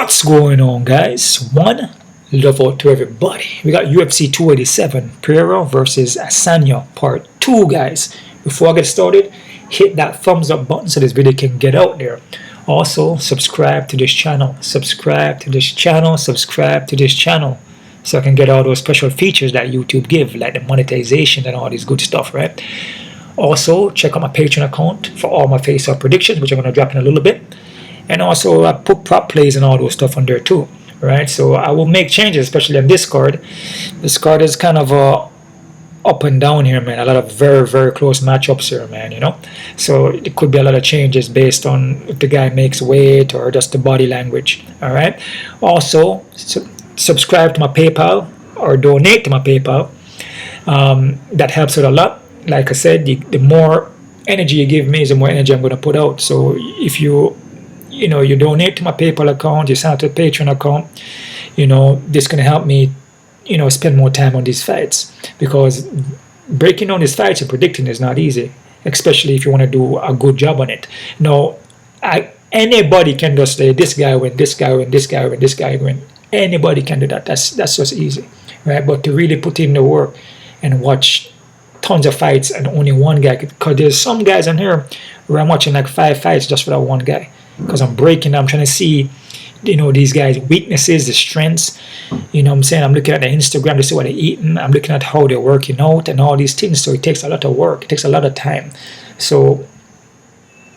What's going on, guys? One love out to everybody. We got UFC 287 Pereira versus Adesanya part 2, guys. Before I get started, hit that thumbs up button so this video can get out there. Also, subscribe to this channel, so I can get all those special features that YouTube give, like the monetization and all this good stuff, right? Also, check out my Patreon account for all my face-off predictions, which I'm going to drop in a little bit. And also, I put prop plays and all those stuff on there too, right? So I will make changes, especially on this card. This card is kind of up and down here, man. A lot of very, very close matchups here, man, you know? So it could be a lot of changes based on if the guy makes weight or just the body language, all right? Also, subscribe to my PayPal or donate to my PayPal. That helps out a lot. Like I said, the more energy you give me is the more energy I'm going to put out. So if you donate to my PayPal account, you sign up to the Patreon account, this can help me, spend more time on these fights, because breaking down these fights and predicting is not easy, especially if you want to do a good job on it. Anybody can just say this guy win, this guy win, this guy win, this guy win. Anybody can do that. That's just easy, right? But to really put in the work and watch tons of fights and only one guy, because there's some guys in here where I'm watching like 5 fights just for that one guy, because I'm trying to see, these guys' weaknesses, the strengths, I'm saying? I'm looking at their Instagram to see what they're eating. I'm looking at how they're working out and all these things. So it takes a lot of work. It takes a lot of time. So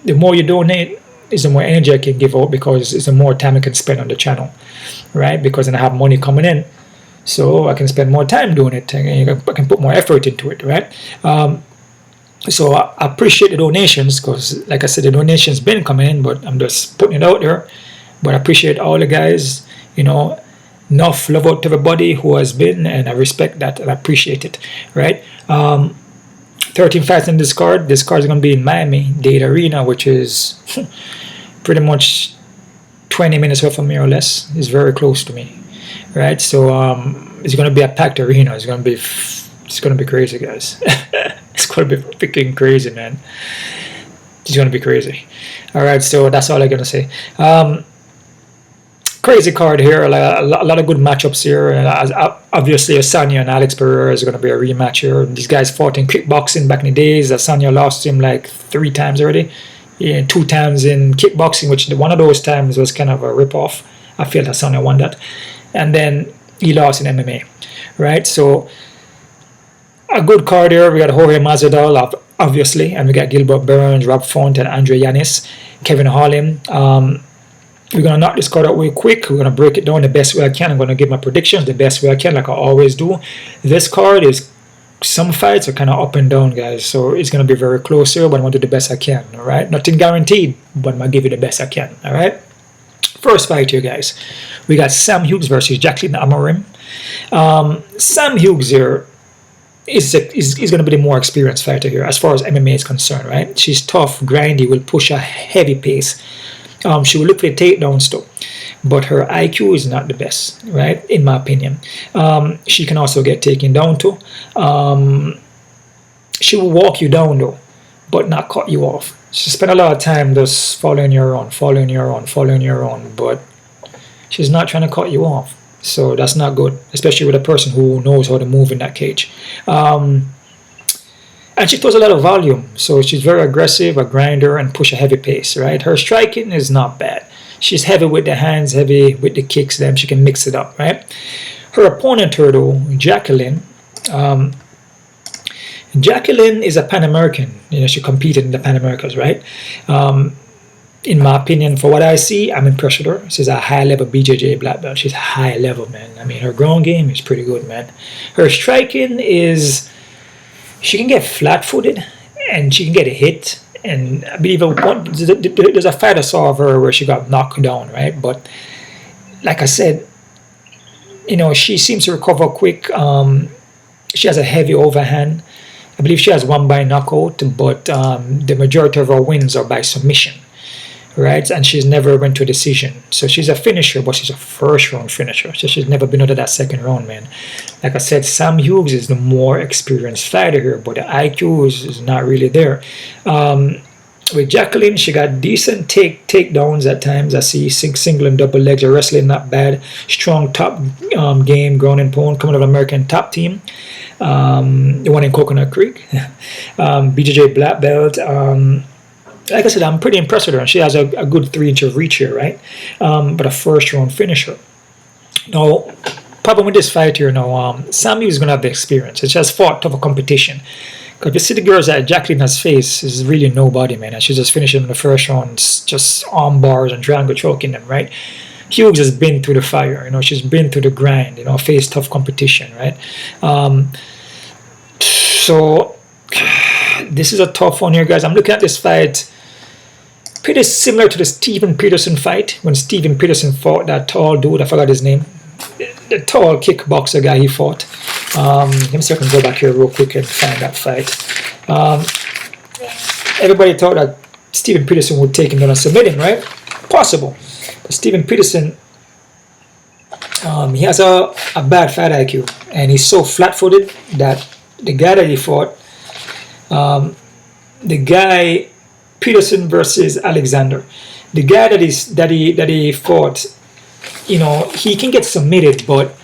the more you donate is the more energy I can give out, because it's the more time I can spend on the channel, right? Because then I have money coming in, so I can spend more time doing it, and I can put more effort into it, right? So I appreciate the donations, because like I said, the donations been coming in, but I'm just putting it out there. But I appreciate all the guys, enough love out to everybody who has been, and I respect that and I appreciate it, right? 13 fights in this card. This card is going to be in Miami Dade Arena, which is pretty much 20 minutes away from me or less. It's very close to me, right? So it's going to be a packed arena. It's going to be crazy, guys. It's going to be freaking crazy, man. It's going to be crazy. All right, so that's all I'm going to say. Crazy card here. A lot of good matchups here. Obviously, Adesanya and Alex Pereira is going to be a rematch here. These guys fought in kickboxing back in the days. Adesanya lost him like 3 times already. 2 times in kickboxing, which one of those times was kind of a rip-off. I feel Adesanya won that. And then he lost in MMA, right? So a good card here. We got Jorge Masvidal, obviously, and we got Gilbert Burns, Rob Font, and Andre Yanez, Kevin Holland. We're going to knock this card out real quick. We're going to break it down the best way I can. I'm going to give my predictions the best way I can, like I always do. This card is, some fights are kind of up and down, guys. So it's going to be very close here, but I'm going to do the best I can, all right? Nothing guaranteed, but I'm going to give you the best I can, all right? First fight here, guys. We got Sam Hughes versus Jaqueline Amorim. Sam Hughes here is going to be the more experienced fighter here as far as MMA is concerned, right? She's tough, grindy, will push a heavy pace. She will look for the takedowns though, but her IQ is not the best, right? In my opinion. She can also get taken down too. She will walk you down though, but not cut you off. She spent a lot of time just following you around, but she's not trying to cut you off. So that's not good, especially with a person who knows how to move in that cage. And she throws a lot of volume, so she's very aggressive, a grinder, and push a heavy pace, right? Her striking is not bad. She's heavy with the hands, heavy with the kicks, then she can mix it up, right? Her opponent, though, Jaqueline. Jaqueline is a Pan-American. She competed in the Pan-Americans, right? In my opinion, for what I see, I'm impressed with her. She's a high-level BJJ black belt. She's high level, man. I mean, her ground game is pretty good, man. Her striking is... she can get flat-footed, and she can get a hit. And I believe there's a fight I saw of her where she got knocked down, right? But like I said, she seems to recover quick. She has a heavy overhand. I believe she has one by knockout, but the majority of her wins are by submission, right? And she's never went to a decision. So she's a finisher, but she's a first-round finisher. So she's never been out of that second round, man. Like I said, Sam Hughes is the more experienced fighter here, but the IQ is not really there. with Jaqueline, she got decent takedowns at times. I see single and double legs. Her wrestling not bad. Strong top game, ground and pound, coming out of American top team. The one in Coconut Creek. BJJ black belt. Like I said, I'm pretty impressed with her. And she has a good 3-inch of reach here, right? But a first round finisher. Now, problem with this fight here now, Sam is going to have the experience. She has fought tougher competition. Because you see the girls that Jaqueline has faced is really nobody, man. And she's just finishing in the first round, just arm bars and triangle choking them, right? Hughes has been through the fire, you know, she's been through the grind, you know, faced tough competition, right? So this is a tough one here, guys. I'm looking at this fight pretty similar to the Steven Peterson fight, when Steven Peterson fought that tall dude, I forgot his name, the tall kickboxer guy he fought. Let me see if I can go back here real quick and find that fight. Everybody thought that Steven Peterson would take him down and submit him, right? Possible. But Steven Peterson, he has a bad fight IQ, and he's so flat-footed that the guy that he fought, the guy Peterson versus Alexander, the guy that he fought, you know, he can get submitted, but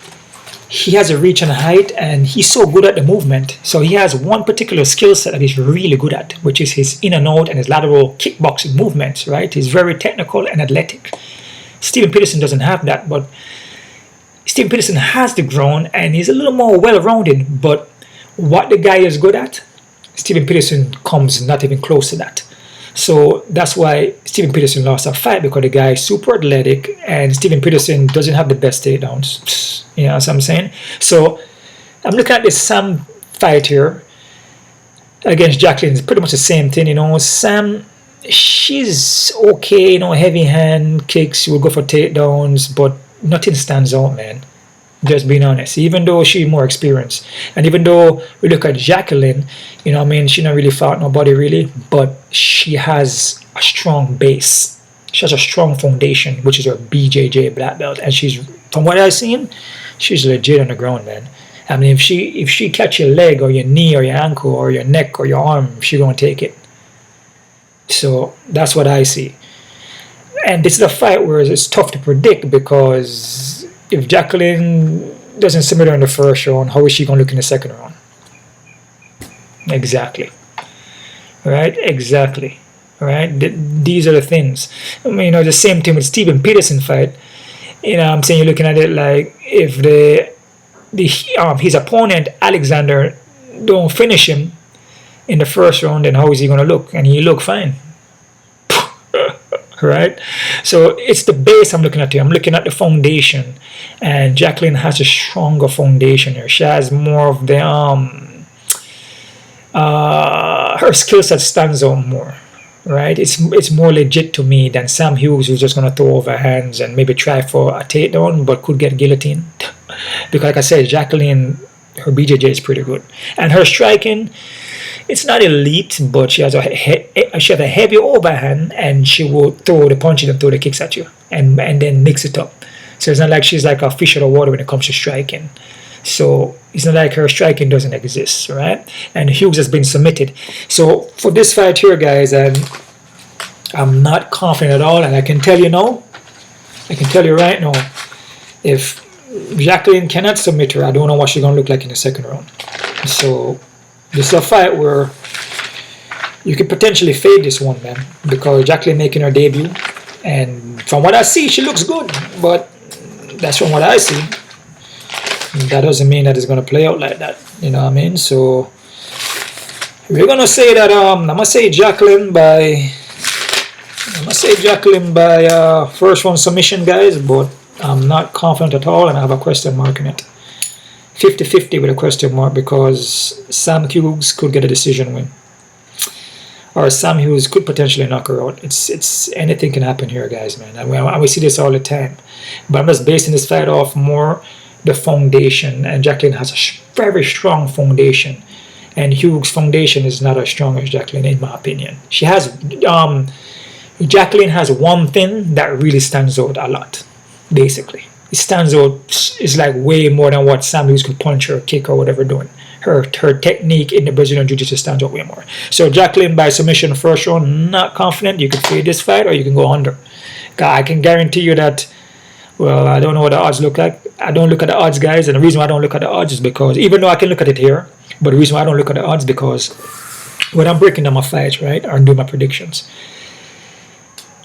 he has a reach and a height, and he's so good at the movement. So he has one particular skill set that he's really good at, which is his in and out and his lateral kickboxing movements, right? He's very technical and athletic. Steven Peterson doesn't have that, but Steven Peterson has the ground, and he's a little more well-rounded, but what the guy is good at, Steven Peterson comes not even close to that. So that's why Steven Peterson lost that fight, because the guy is super athletic, and Steven Peterson doesn't have the best takedowns. You know what I'm saying? So I'm looking at this Sam fight here against Jaqueline. It's pretty much the same thing, you know. Sam, she's okay, you know, heavy hand kicks, she will go for takedowns, but nothing stands out, man. Just being honest, even though she's more experienced, and even though we look at Jaqueline, you know what I mean, she not really fought nobody really, but she has a strong base. She has a strong foundation, which is her BJJ black belt, and she's, from what I've seen, she's legit on the ground, man. I mean, if she catch your leg or your knee or your ankle or your neck or your arm, she gonna take it. So that's what I see. And this is a fight where it's tough to predict, because if Jaqueline doesn't submit her in the first round, how is she going to look in the second round? Exactly. Right? Exactly. Right? These are the things. I mean, you know, the same thing with Steven Peterson fight. You know, I'm saying, you're looking at it like, if his opponent, Alexander, don't finish him in the first round, then how is he going to look? And he look fine. Right? So it's the base I'm looking at here. I'm looking at the foundation, and Jaqueline has a stronger foundation here. She has more of the her skill set stands out more, right? It's more legit to me than Sam Hughes, who's just gonna throw over hands and maybe try for a takedown but could get guillotined. Because like I said, Jaqueline, her BJJ is pretty good, and her striking, it's not elite, but she has a heavy overhand, and she will throw the punches and throw the kicks at you, and then mix it up. So it's not like she's like a fish out of water when it comes to striking. So it's not like her striking doesn't exist, right? And Hughes has been submitted. So for this fight here, guys, I'm not confident at all, and I can tell you right now, if Jaqueline cannot submit her, I don't know what she's gonna look like in the second round. So this is a fight where you could potentially fade this one, man, because Jaqueline making her debut, and from what I see, she looks good, but that's from what I see. That doesn't mean that it's going to play out like that, you know what I mean? So we're going to say that I'm going to say Jaqueline by first round submission, guys, but I'm not confident at all, and I have a question mark in it. 50-50 with a question mark, because Sam Hughes could get a decision win, or Sam Hughes could potentially knock her out. It's anything can happen here, guys, man. And we see this all the time. But I'm just basing this fight off more the foundation, and Jaqueline has a very strong foundation, and Hughes' foundation is not as strong as Jaqueline, in my opinion. She has Jaqueline has one thing that really stands out a lot, basically. It stands out, is like way more than what Sam Hughes could punch or kick or whatever doing, her technique in the Brazilian Jiu-Jitsu stands out way more. So Jaqueline by submission first round, not confident. You could fade this fight or you can go under. I can guarantee you that. Well, I don't know what the odds look like. I don't look at the odds, guys, and the reason why I don't look at the odds is because, even though I can look at it here, but the reason why I don't look at the odds because when I'm breaking down my fights, right, or doing my predictions,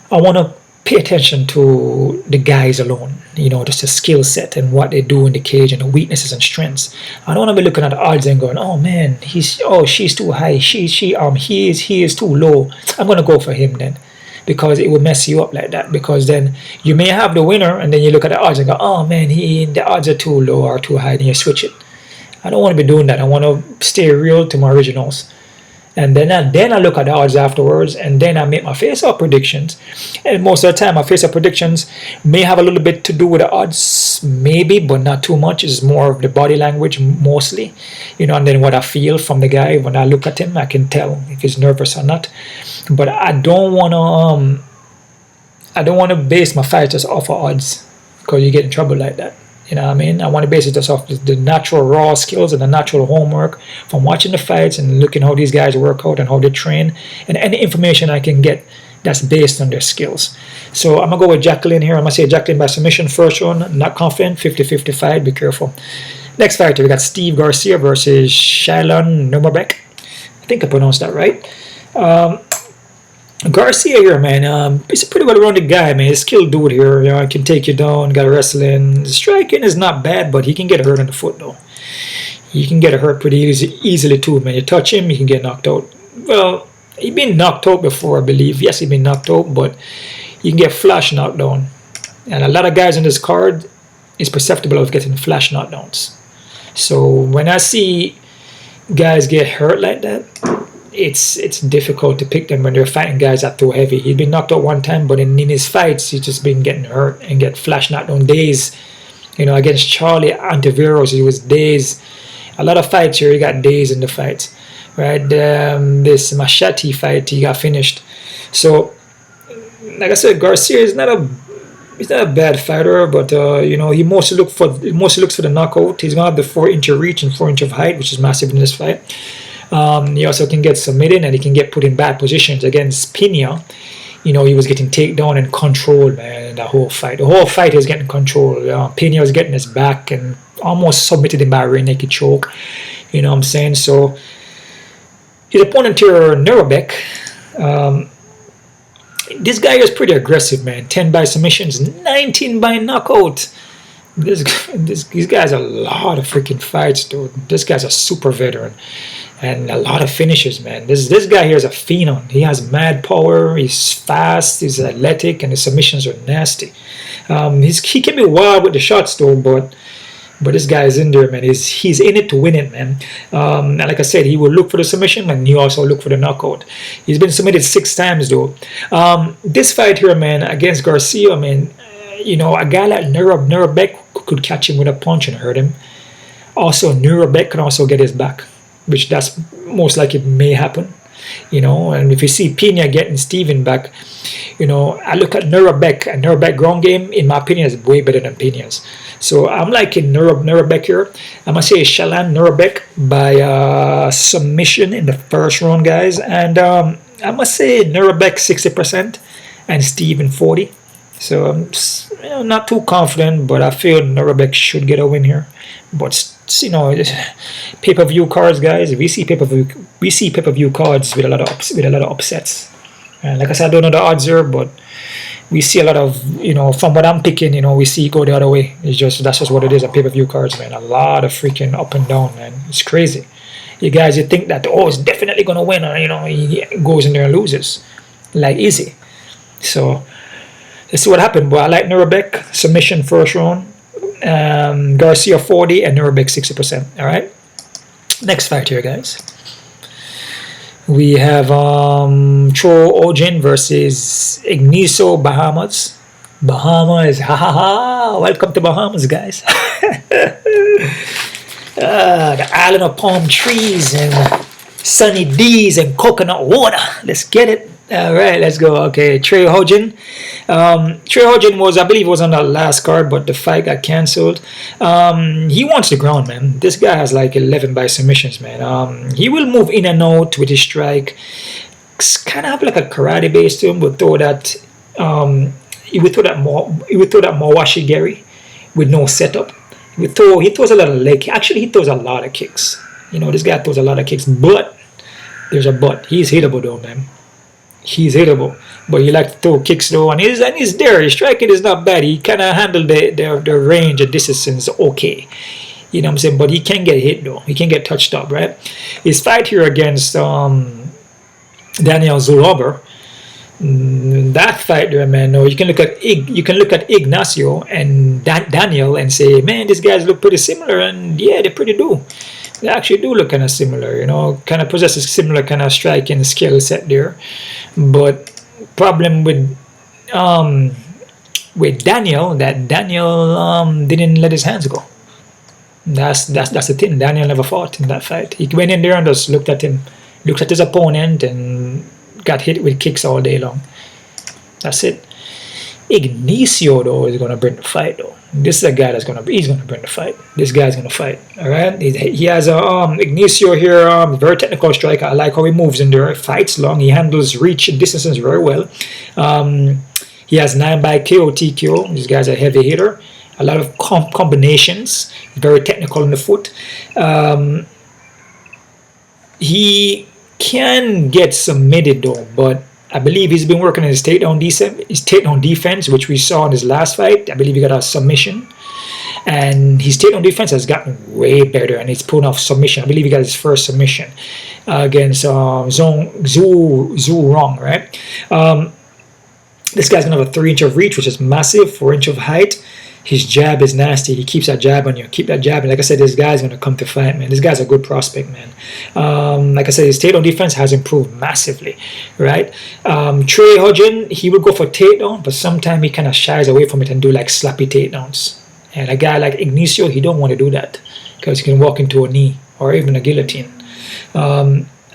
I want to pay attention to the guys alone, you know, just the skill set and what they do in the cage and the weaknesses and strengths. I don't want to be looking at the odds and going, oh man, she's too high, he is too low. I'm gonna go for him then, because it will mess you up like that. Because then you may have the winner and then you look at the odds and go, oh man, the odds are too low or too high, and you switch it. I don't want to be doing that. I want to stay real to my originals. And then I look at the odds afterwards, and then I make my face-off predictions. And most of the time, my face-off predictions may have a little bit to do with the odds, maybe, but not too much. It's more of the body language mostly, you know, and then what I feel from the guy. When I look at him, I can tell if he's nervous or not. But I don't want to base my fights just off of odds, because you get in trouble like that. You know what I mean? I want to base it just off the natural raw skills and the natural homework from watching the fights and looking how these guys work out and how they train, and any information I can get that's based on their skills. So I'm going to go with Jaqueline here. I'm going to say Jaqueline by submission first round. Not confident. 50-50 fight. Be careful. Next fighter, we got Steve Garcia versus Shayilan Nuerdanbieke. I think I pronounced that right. Garcia here, man, he's a pretty well-rounded guy, man. He's a skilled dude here. You know, he can take you down, got wrestling. Striking is not bad, but he can get hurt on the foot, though. He can get hurt pretty easily, too, man. You touch him, he can get knocked out. Well, he's been knocked out before, I believe. Yes, he's been knocked out, but you can get flash knocked down. And a lot of guys on this card is perceptible of getting flash knockdowns. So when I see guys get hurt like that, it's difficult to pick them when they're fighting guys that too heavy. He's been knocked out one time, but in his fights, he's just been getting hurt and get flash knocked down days. You know, against Charlie Antiveros, he was days. A lot of fights here, he got days in the fights, right? This Machete fight, he got finished. So, like I said, Garcia is not a bad fighter, but you know, he mostly looks for the knockout. He's gonna have the 4-inch reach and 4-inch of height, which is massive in this fight. He also can get submitted, and he can get put in bad positions. Against Pena, you know, he was getting takedown and control, man, the whole fight. The whole fight he was getting control. Pena was getting his back and almost submitted him by a rear naked choke. You know what I'm saying? So his opponent here, Nuerdanbieke, this guy is pretty aggressive, man. 10 by submissions, 19 by knockout. These guys a lot of freaking fights, dude. This guy's a super veteran. And a lot of finishes, man. This guy here is a phenom. He has mad power. He's fast. He's athletic, and his submissions are nasty. He can be wild with the shots, though. But this guy is in there, man. He's in it to win it, man. And like I said, he will look for the submission, and he also look for the knockout. He's been submitted 6 times, though. This fight here, man, against Garcia, man. You know, a guy like Nuerdanbieke could catch him with a punch and hurt him. Also, Nuerdanbieke can also get his back, which that's most likely may happen, you know. And if you see Pena getting Steven back, you know, I look at Nuerdanbieke, and Nuerdanbieke ground game, in my opinion, is way better than Pena's. So I'm liking Nuerdanbieke here. I'm going to say Shayilan Nuerdanbieke by submission in the first round, guys. And I'm going to say Nuerdanbieke 60% and Steven 40%. So I'm not too confident, but I feel Nuerdanbieke should get a win here. But you know, pay-per-view cards, guys. We see pay-per-view cards with a lot of upsets. And like I said, I don't know the odds here, but we see a lot of, you know, from what I'm picking, you know, we see it go the other way. That's just what it is on pay-per-view cards, man. A lot of freaking up and down, man. It's crazy. You guys, you think that it's definitely gonna win, and you know, he goes in there and loses, like easy. So let's see what happened. But I like Nuerdanbieke submission first round. Garcia 40 and Nuerdanbieke 60%. All right. Next fight here, guys. We have Cho Ojin versus Ignacio Bahamondes. Bahamas, ha ha ha! Welcome to Bahamas, guys. The island of palm trees and sunny D's and coconut water. Let's get it. All right, let's go. Okay, Trey Hodgen. Trey Hodgen was, I believe, was on the last card, but the fight got cancelled. He wants the ground, man. This guy has like 11 by submissions, man. He will move in and out with his strike. It's kind of have like a karate base to him, but throw that. He would throw that more. He would throw that Mawashi Gary with no setup. He throws a lot of leg. Actually, he throws a lot of kicks. You know, this guy throws a lot of kicks, but there's a but. He's hittable though, man. He's hittable, but he likes to throw kicks though, and he's there. His striking is not bad. He kind of handled the range and distance okay. You know what I'm saying? But he can get hit though. He can get touched up, right? His fight here against Daniel Zulober, that fight there, man. No, you can look at Ignacio and Daniel and say, man, these guys look pretty similar, and yeah, they pretty do. They actually do look kind of similar, you know, kind of possesses similar kind of striking skill set there. But problem with Daniel, that Daniel didn't let his hands go. That's the thing. Daniel never fought in that fight. He went in there and just looked at his opponent and got hit with kicks all day long. That's it. Ignacio though is gonna bring the fight though. This is a guy he's gonna bring the fight. This guy's gonna fight. All right. He has Ignacio here. Very technical striker. I like how he moves in there. Fights long. He handles reach and distances very well. He has 9 by KOTKO. This guy's a heavy hitter. A lot of combinations. Very technical in the foot. He can get submitted though, but I believe he's been working on his takedown defense, which we saw in his last fight. I believe he got a submission, and his takedown defense has gotten way better, and he's pulling off submission. I believe he got his first submission against Zhu Rong, right? This guy's gonna have a 3-inch of reach, which is massive. 4-inch of height. His jab is nasty. He keeps that jab on you. Keep that jab. And like I said, this guy's going to come to fight, man. This guy's a good prospect, man. Like I said, his takedown defense has improved massively, right? Trey Hodgen, he would go for takedown, but sometimes he kind of shies away from it and do like sloppy takedowns. And a guy like Ignacio, he don't want to do that because he can walk into a knee or even a guillotine.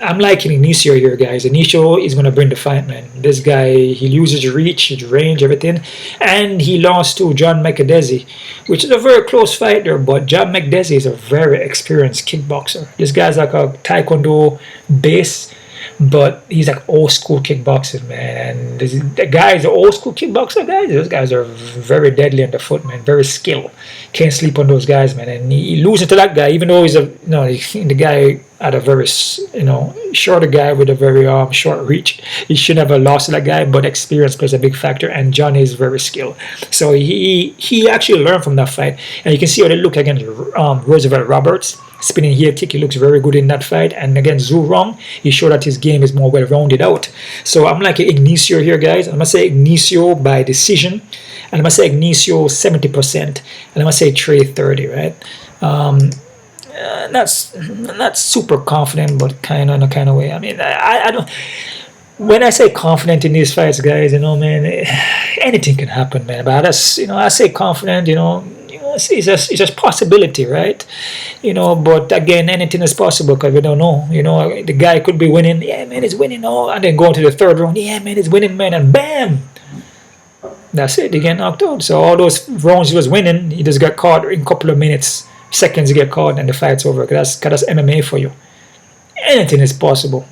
I'm liking Ignacio here, guys. Ignacio is going to bring the fight, man. This guy, he loses reach, his range, everything. And he lost to John Makhachev, which is a very close fight there. But John Makhachev is a very experienced kickboxer. This guy's like a taekwondo base, but he's like old school kickboxing, man. And the guys, the old school kickboxer guys, those guys are very deadly on the foot, man. Very skilled. Can't sleep on those guys, man. And he loses to that guy, even though he's the guy had a very, shorter guy with a very short reach. He should never lost to that guy, but experience plays a big factor, and John is very skilled. So he actually learned from that fight, and you can see how they look against Roosevelt Roberts. Spinning heel kick, he looks very good in that fight. And against Zhu Rong, he showed that his game is more well-rounded out. So I'm like Ignacio here, guys. I'm going to say Ignacio by decision. And I'm going to say Ignacio 70%. And I'm going to say Trey 30, right? Not super confident, but kind of in a kind of way. I mean, I don't... When I say confident in these fights, guys, man, anything can happen, man. But that's, I say confident, it's just possibility, right? But again, anything is possible because we don't know. The guy could be winning. Yeah, man, he's winning. And then going to the third round. Yeah, man, he's winning, man, and bam, that's it. He get knocked out. So all those rounds he was winning, he just got caught in a couple of minutes, seconds. He get caught, and the fight's over. Cause that's MMA for you. Anything is possible.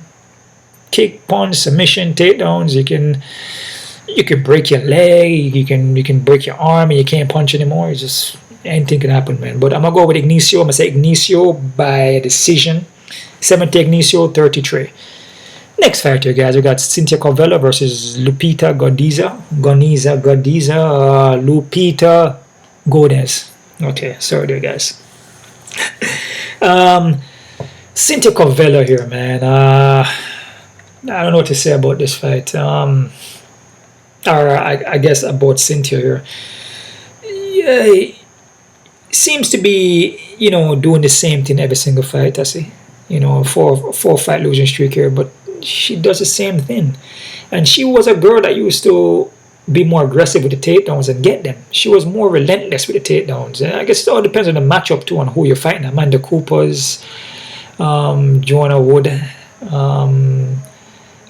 Kick, punch, submission, takedowns. You can break your leg. You can break your arm, and you can't punch anymore. It's just anything can happen, man. But I'm gonna go with Ignacio. I'm gonna say Ignacio by decision. 70 Ignacio, 33. Next fight here, guys. We got Cynthia Calvillo versus Lupita Godinez. Lupita Godinez. Okay, sorry there, guys. Cynthia Calvillo here, man. I don't know what to say about this fight. Or I guess about Cynthia here. Yeah, seems to be, doing the same thing every single fight, I see. Four fight losing streak here, but she does the same thing. And she was a girl that used to be more aggressive with the takedowns and get them. She was more relentless with the takedowns. And I guess it all depends on the matchup too, on who you're fighting. Amanda Coopers, Joanna Wood,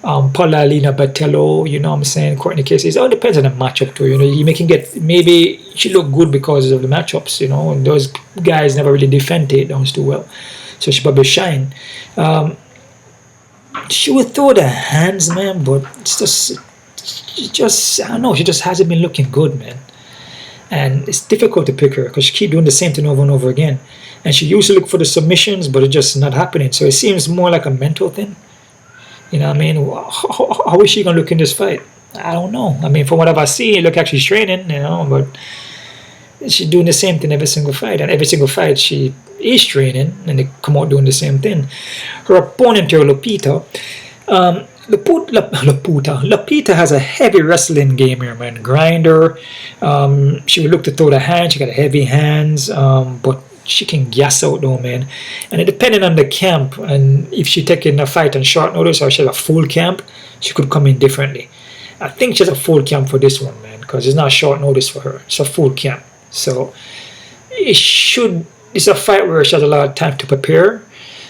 Paulalina Batello, you know what I'm saying, Courtney Casey. It all depends on the matchup too. You know, you can get, maybe she look good because of the matchups, you know, and those guys never really defend takedowns too well. So she probably shine. She would throw the hands, man, but it's just, I don't know, she just hasn't been looking good, man. And it's difficult to pick her because she keep doing the same thing over and over again. And she used to look for the submissions, but it's just not happening. So it seems more like a mental thing. You know what I mean? How is she going to look in this fight? I don't know. I mean, from what I've seen, it look like she's training, you know, but she's doing the same thing every single fight. And every single fight, she is training, and they come out doing the same thing. Her opponent here, Lupita. Lupita has a heavy wrestling game here, man. Grinder. She would look to throw the hands. She got heavy hands, but she can gas out though, man. And it depending on the camp, and if she taking a fight on short notice or she has a full camp, she could come in differently. I think she has a full camp for this one, man, because it's not short notice for her. It's a full camp. So it's a fight where she has a lot of time to prepare.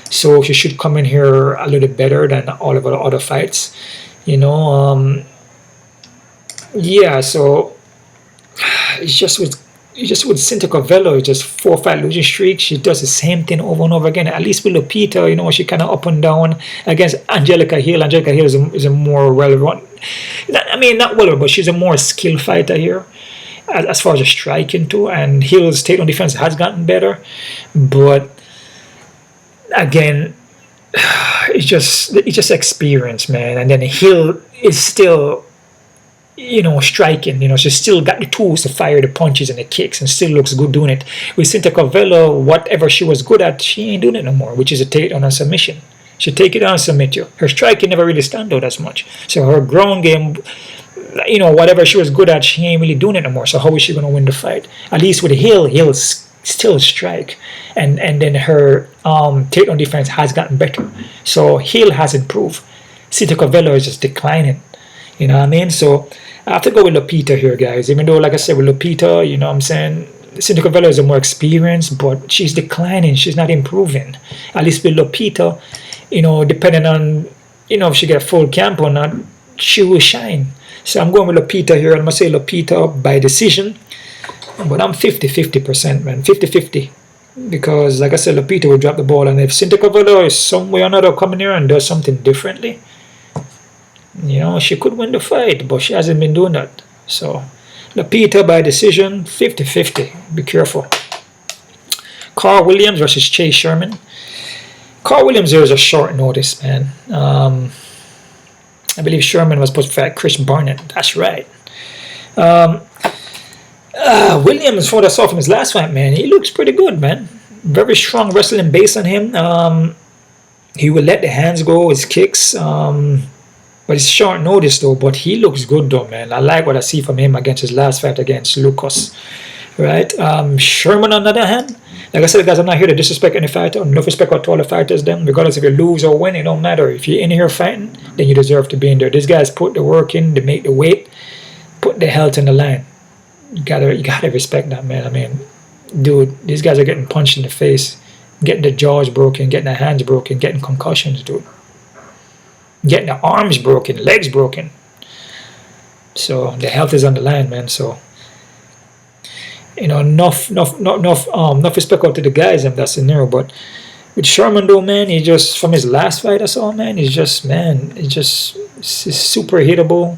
So she should come in here a little better than all of her other fights, you know. Yeah, so it's just with Cynthia Calvillo, just 4-5 losing streak. She does the same thing over and over again. At least with Lupita, you know, she kind of up and down against Angelica Hill. Angelica Hill is a more relevant, I mean, not well, but she's a more skilled fighter here as far as the striking too. And Hill's takedown defense has gotten better, but again, it's just experience, man. And then Hill is still, you know, striking. You know, she's still got the tools to fire the punches and the kicks, and still looks good doing it. With Cynthia Calvillo, whatever she was good at, she ain't doing it no more, which is a takedown and submission. She take it down and submit you. Her striking never really stand out as much. So her ground game, you know, whatever she was good at, she ain't really doing it no more. So how is she going to win the fight? At least with Hill's still strike, and then her takedown defense has gotten better. So Hill has improved. Cynthia Calvillo is just declining. You know what I mean? So I have to go with Lupita here, guys. Even though, like I said, with Lupita, you know what I'm saying, Cynthia Calvillo is a more experienced, but she's declining. She's not improving. At least with Lupita, you know, depending on, you know, if she get full camp or not, she will shine. So I'm going with Lupita here. I'm going to say Lupita by decision. But I'm 50-50%, man. 50-50. Because, like I said, Lupita will drop the ball. And if Cynthia Calvillo is some way or another coming here and does something differently, you know, she could win the fight. But she hasn't been doing that. So, Lupita by decision, 50-50. Be careful. Karl Williams versus Chase Sherman. Karl Williams here is a short notice, man. I believe Sherman was supposed to fight Chris Barnett. That's right. Williams, for what I saw from his last fight, man, he looks pretty good, man. Very strong wrestling base on him. He will let the hands go, his kicks. But it's short notice, though. But he looks good, though, man. I like what I see from him against his last fight against Lucas. Right? Sherman, on the other hand, like I said, guys, I'm not here to disrespect any fighter. No respect to all the fighters, them. Regardless if you lose or win, it don't matter. If you're in here fighting, then you deserve to be in there. These guys put the work in, they make the weight, put their health in the line. You gotta respect that, man. I mean, dude, these guys are getting punched in the face, getting the jaws broken, getting their hands broken, getting concussions, dude. Getting their arms broken, legs broken. So the health is on the line, man. So, you know, enough respect out to the guys in that scenario. But with Sherman, though, man, he just, from his last fight I saw, man, he's super hittable.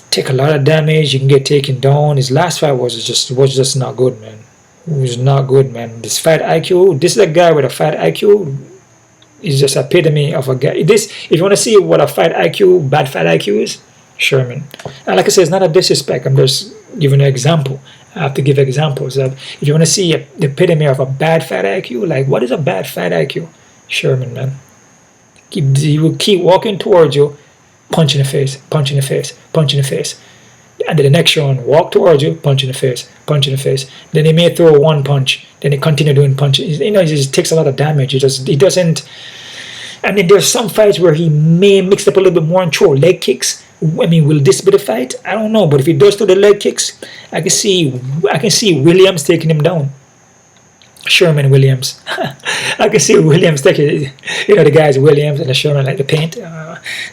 Take a lot of damage. You can get taken down. His last fight was just not good, man. It was not good, man. This fight IQ. This is a guy with a fight IQ. He's just epitome of a guy. If you want to see what a fight IQ, bad fight IQ is, Sherman. And like I said, it's not a disrespect. I'm just giving an example. I have to give examples of, if you want to see the epitome of a bad fight IQ, like what is a bad fight IQ? Sherman, man. He will keep walking towards you, punch in the face, punch in the face, punch in the face. And then the next round, walk towards you, punch in the face, punch in the face. Then he may throw one punch, then he continue doing punches. You know, he just takes a lot of damage. He doesn't. And then there's some fights where he may mix up a little bit more and throw leg kicks. I mean, will this be the fight? I don't know. But if he does throw the leg kicks, I can see Williams taking him down. Sherman Williams. I can see Williams taking, the guys Williams and the Sherman like the paint.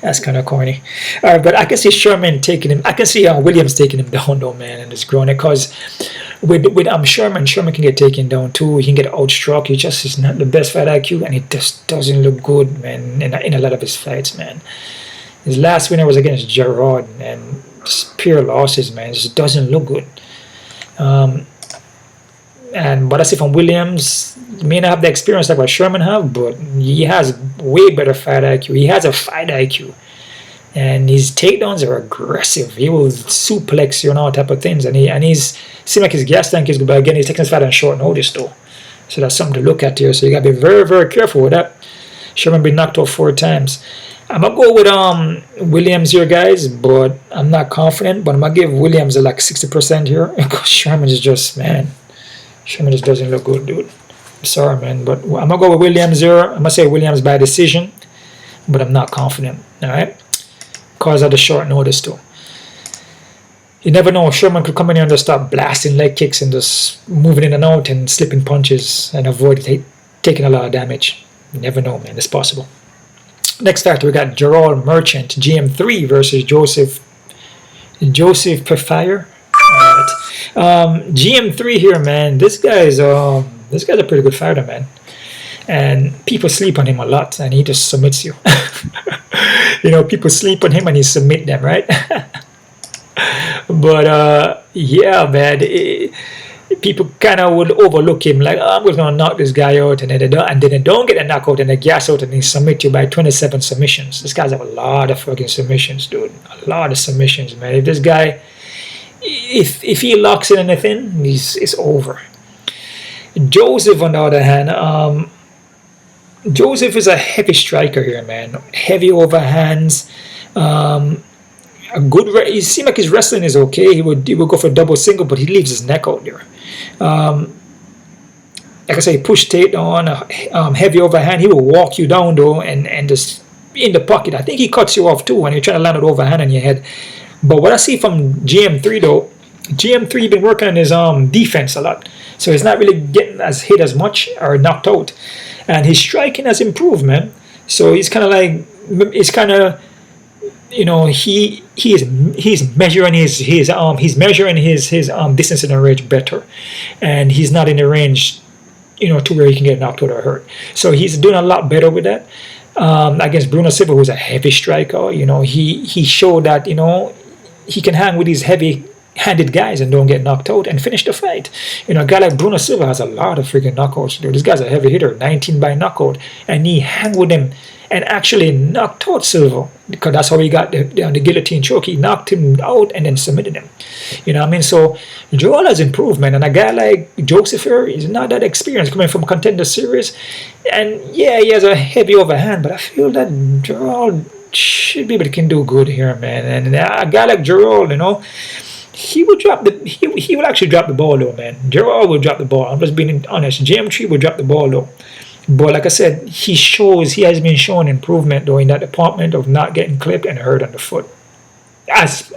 That's kind of corny. But I can see Sherman taking him. I can see Williams taking him down though, man, and it's growing because with Sherman can get taken down too. He can get outstruck. He just is not the best fight IQ, and he just doesn't look good, man, in a lot of his fights, man. His last winner was against Gerard, and just pure losses, man. It just doesn't look good. And what I see from Williams, he may not have the experience like what Sherman have, but he has way better fight IQ. He has a fight IQ. And his takedowns are aggressive. He will suplex you and all type of things. And he's seems like his gas tank is good, but again, he's taking his fight on short notice though. So that's something to look at here. So you gotta be very, very careful with that. Sherman been knocked out 4 times. I'm gonna go with Williams here, guys, but I'm not confident. But I'm gonna give Williams like 60% here because Sherman is just, man. Sherman just doesn't look good, dude. I'm sorry, man, but I'm gonna go with Williams here. I'm gonna say Williams by decision, but I'm not confident. All right, because of the short notice too. You never know. Sherman could come in here and just start blasting leg kicks and just moving in and out and slipping punches and avoid taking a lot of damage. You never know, man. It's possible. Next factor, we got Gerald Meerschaert GM3 versus Joseph Pereira. GM3 here, man. This guy's a pretty good fighter, man. And people sleep on him a lot, and he just submits you. People sleep on him and he submit them, right? But yeah, man. People kind of would overlook him, like, I'm just gonna knock this guy out, and then they don't get a knockout, and they gas out, and they submit you by 27 submissions. This guy's have a lot of fucking submissions, dude. A lot of submissions, man. If this guy, if he locks in anything, it's over. Joseph, on the other hand, Joseph is a heavy striker here, man. Heavy overhands. A good. He seems like his wrestling is okay. He would go for double single, but he leaves his neck out there. Like I say, push takedown, heavy overhand. He will walk you down though, and just in the pocket. I think he cuts you off too when you're trying to land an overhand on your head. But what I see from GM3 though, GM3 been working on his defense a lot, so he's not really getting as hit as much or knocked out, and his striking has improved, man. So he's kind of like, he's measuring his distance in the range better, and he's not in the range, to where he can get knocked out or hurt. So he's doing a lot better with that. Against Bruno Silva, who's a heavy striker, he showed that he can hang with these heavy-handed guys and don't get knocked out and finish the fight. A guy like Bruno Silva has a lot of freaking knockouts. Dude, this guy's a heavy hitter, 19 by knockout, and he hang with him and actually knocked out Silva, because that's how he got the guillotine choke. He knocked him out and then submitted him. So Joel has improved, man. And a guy like Joseph here is not that experienced, coming from Contender Series. And yeah, he has a heavy overhand, but I feel that Joel should be able to do good here, man. And a guy like Gerald, he will actually drop the ball though, man. Gerald will drop the ball. I'm just being honest. GM3 will drop the ball though. But like I said, he has been showing improvement though in that department of not getting clipped and hurt on the foot as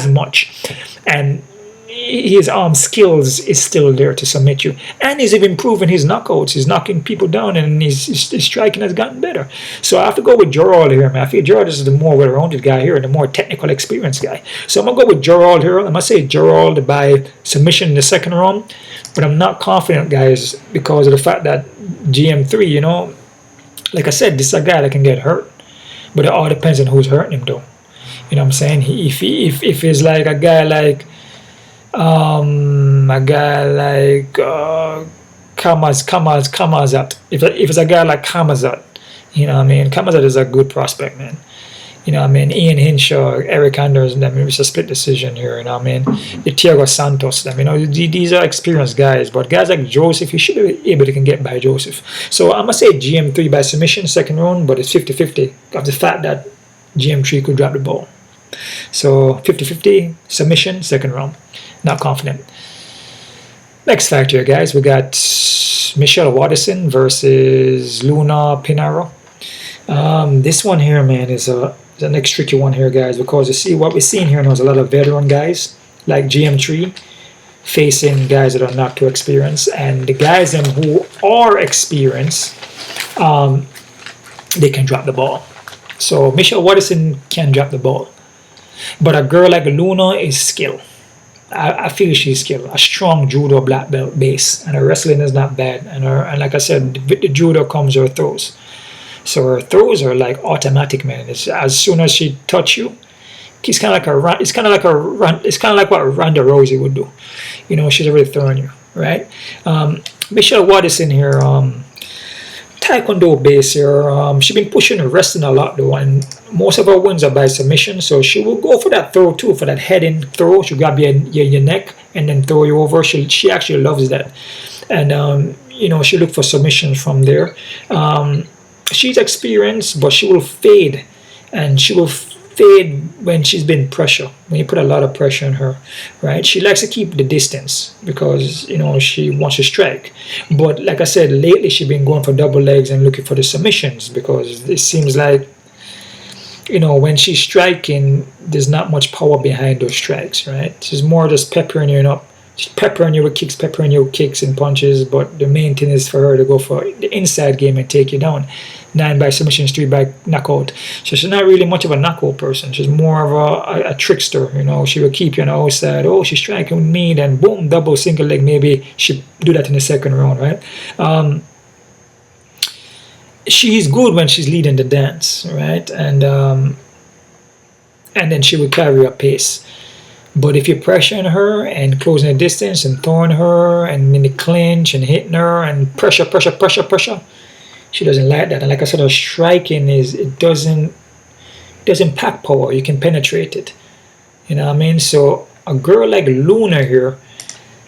much. And his arm skills is still there to submit you. And he's even improving his knockouts. He's knocking people down, and his striking has gotten better. So I have to go with Gerald here, man. I feel Gerald is the more well-rounded guy here and the more technical experienced guy. So I'm going to go with Gerald here. I'm going to say Gerald by submission in the second round. But I'm not confident, guys, because of the fact that GM3, like I said, this is a guy that can get hurt. But it all depends on who's hurting him, though. You know what I'm saying? If it's like a guy like Kamazat. If it's a guy like Kamazat, Kamazat is a good prospect, man. Ian Hinshaw, Eric Anders, it's a split decision here, The Thiago Santos, these are experienced guys, but guys like Joseph, you should be able to get by Joseph. So I'm going to say GM3 by submission, second round, but it's 50-50 of the fact that GM3 could drop the ball. So 50-50, submission, second round. Not confident. Next factor, guys, we got Michelle Waterson versus Luana Pinheiro. This one here, man, is the next tricky one here, guys, because you see what we're seeing here now is a lot of veteran guys like GM3 facing guys that are not too experienced, and the guys them who are experienced, they can drop the ball. So Michelle Waterson can drop the ball, but a girl like Luna is skill. I feel she's skilled. A strong judo black belt base, and her wrestling is not bad. And like I said, with the judo comes her throws. So her throws are like automatic, man. It's, as soon as she touch you, it's kind of like a run. It's kind of like a run. It's kind of like what Ronda Rousey would do. You know, she's already throwing you, right? Michelle Waterson here, Taekwondo base here. She's been pushing her wrestling a lot though, and most of her wins are by submission. So she will go for that throw too, for that head-in throw. She'll grab your neck and then throw you over. She actually loves that, and you know, she look for submissions from there. She's experienced, but she will fade, and she will fade when she's been pressure. When you put a lot of pressure on her, right? She likes to keep the distance because, you know, she wants to strike. But like I said, lately she's been going for double legs and looking for the submissions, because it seems like, you know, when she's striking, there's not much power behind those strikes, right? She's more just peppering you up. She's peppering you with kicks and punches, but the main thing is for her to go for the inside game and take you down. 9 by submissions, 3 by knockout. So she's not really much of a knockout person. She's more of a trickster, you know. She will keep you on the outside. Oh, she's striking with me, then boom, double, single leg. Maybe she do that in the second round, right? She's good when she's leading the dance, right? And then she will carry a pace. But if you're pressuring her and closing the distance and throwing her and in the clinch and hitting her and pressure, she doesn't like that. And like I said, her striking it doesn't pack power. You can penetrate it. You know what I mean? So a girl like Luna here,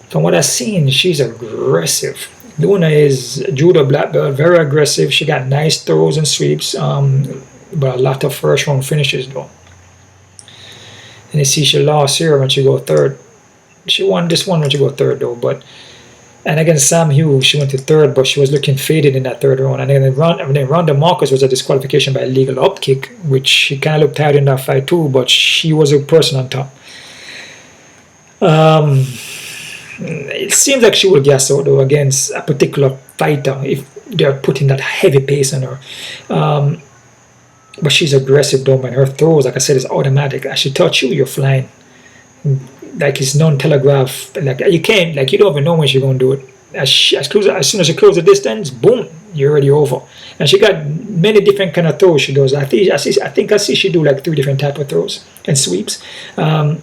from what I've seen, she's aggressive. Luna is judo black belt, very aggressive. She got nice throws and sweeps, but a lot of first round finishes though. And you see she lost here when she go third. She won this one when she go third though, but and against Sam Hughes she went to third, but she was looking faded in that third round. And then Ronda Marcus was a disqualification by illegal upkick, which she kind of looked tired in that fight too, but she was a person on top. It seems like she will gas out though against a particular fighter if they're putting that heavy pace on her. But she's aggressive though, man. Her throws, like I said, is automatic. As she touch you, you're flying. Like it's non-telegraph. Like you can't, like you don't even know when she's gonna do it. As soon as she closes the distance, boom, you're already over. And she got many different kind of throws she does. I think I see she do like 3 different type of throws and sweeps. But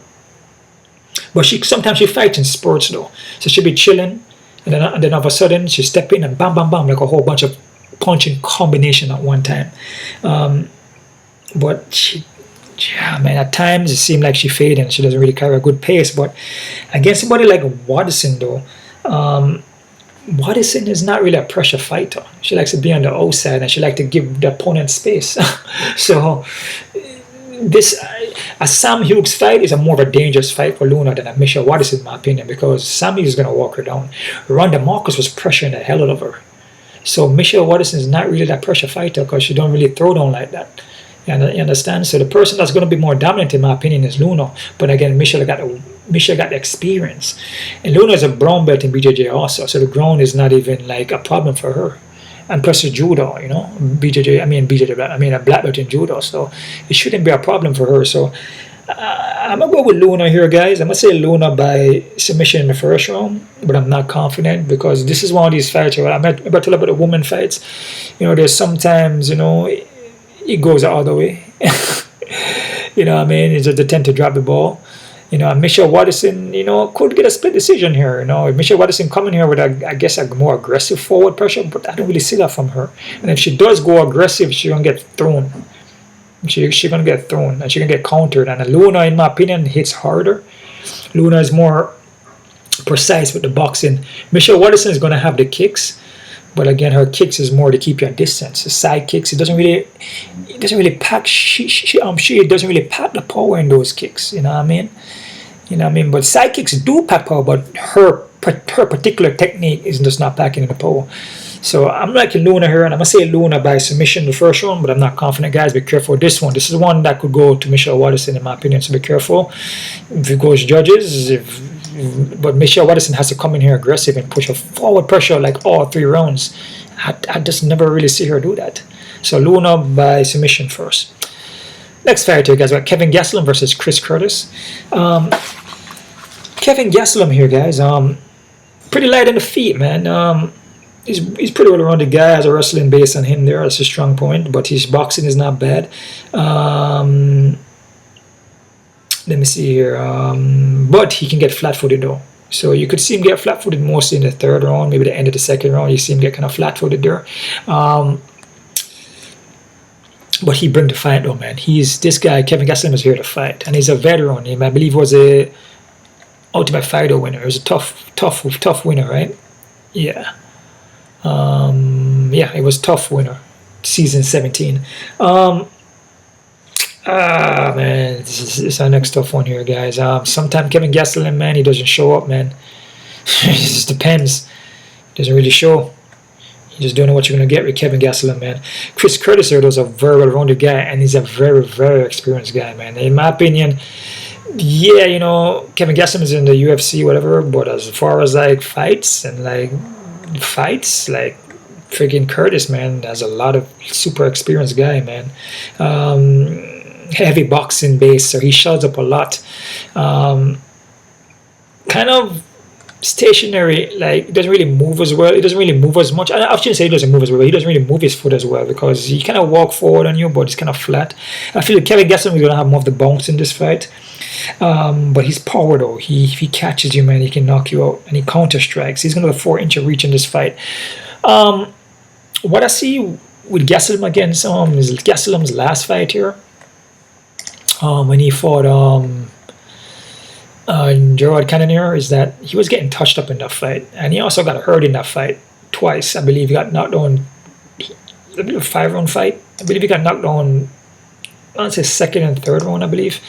sometimes she fights in spurts though. So she'll be chilling, and then all of a sudden she step in and bam, bam, bam, like a whole bunch of punching combination at one time. But man, at times it seemed like she faded and she doesn't really carry a good pace. But against somebody like Waterson though, Waterson is not really a pressure fighter. She likes to be on the outside and she likes to give the opponent space. So a Sam Hughes fight is a more of a dangerous fight for Luna than a Michelle Waterson in my opinion, because Sam Hughes is going to walk her down. Ronda Marcus was pressuring the hell out of her. So Michelle Waterson is not really that pressure fighter because she don't really throw down like that. You understand? So the person that's going to be more dominant in my opinion is Luna. But again, Michelle got the experience. And Luna is a brown belt in BJJ also. So the ground is not even like a problem for her. And plus the judo, you know, a black belt in judo. So it shouldn't be a problem for her. So I'm going to go with Luna here, guys. I'm going to say Luna by submission in the first round, but I'm not confident because this is one of these fights. I'm about to talk about the women fights. You know, there's sometimes, you know, it goes the other way. You know what I mean? It's just they tend to drop the ball. You know, Michelle Waterson, you know, could get a split decision here. You know, if Michelle Waterson coming here with, I guess, a more aggressive forward pressure, but I don't really see that from her. And if she does go aggressive, she's going to get thrown. She's going to get thrown and she's going to get countered. And Luna, in my opinion, hits harder. Luna is more precise with the boxing. Michelle Waterson is going to have the kicks, but again, her kicks is more to keep you at distance. The side kicks, it doesn't really pack. She doesn't really pack the power in those kicks. You know what I mean? You know what I mean? But side kicks do pack power, but her particular technique is just not packing in the power. So I'm liking Luna here, and I'm going to say Luna by submission the first round, but I'm not confident, guys. Be careful with this one. This is one that could go to Michelle Waterson, in my opinion, so be careful. If it goes judges, if but Michelle Watterson has to come in here aggressive and push a forward pressure like all 3 rounds. I just never really see her do that. So Luna by submission first. Next fight here, guys, we got Kevin Gastelum versus Chris Curtis. Kevin Gastelum here, guys. Pretty light on the feet, man. He's pretty well rounded guy. Has a wrestling base on him there. That's a strong point. But his boxing is not bad. Let me see here. But he can get flat-footed though. So you could see him get flat-footed mostly in the 3rd round, maybe the end of the 2nd round. You see him get kind of flat-footed there. But he bring the fight though, man. This guy, Kevin Gastelum, is here to fight, and he's a veteran. He, I believe, was a Ultimate Fighter winner. He was a tough winner, right? Yeah. Yeah, it was tough winner, season 17. Man, this is our next tough one here, guys. Sometimes Kevin Gastelum, man, he doesn't show up, man. It just depends. He doesn't really show. You just don't know what you're going to get with Kevin Gastelum, man. Chris Curtis here was a very well-rounded guy, and he's a very, very experienced guy, man. In my opinion, yeah, you know, Kevin Gastelum is in the UFC, whatever, but as far as, like, fights, like, freaking Curtis, man, has a lot of super experienced guy, man. Heavy boxing base, so he shows up a lot. Kind of stationary, like, he doesn't really move as well. He doesn't really move as much. I shouldn't say he doesn't move as well, but he doesn't really move his foot as well because he kind of walk forward on you, but it's kind of flat. I feel like Kevin Gastelum is going to have more of the bounce in this fight. But his power, though, if he catches you, man, he can knock you out, and he counter strikes. He's going to have a 4-inch reach in this fight. What I see with Gastelum against is Gastelum's last fight here, when he fought Gerald Cannonier, is that he was getting touched up in that fight, and he also got hurt in that fight twice. I believe he got knocked down. I believe a 5-round fight. I believe he got knocked down. I want to say 2nd and 3rd round, I believe.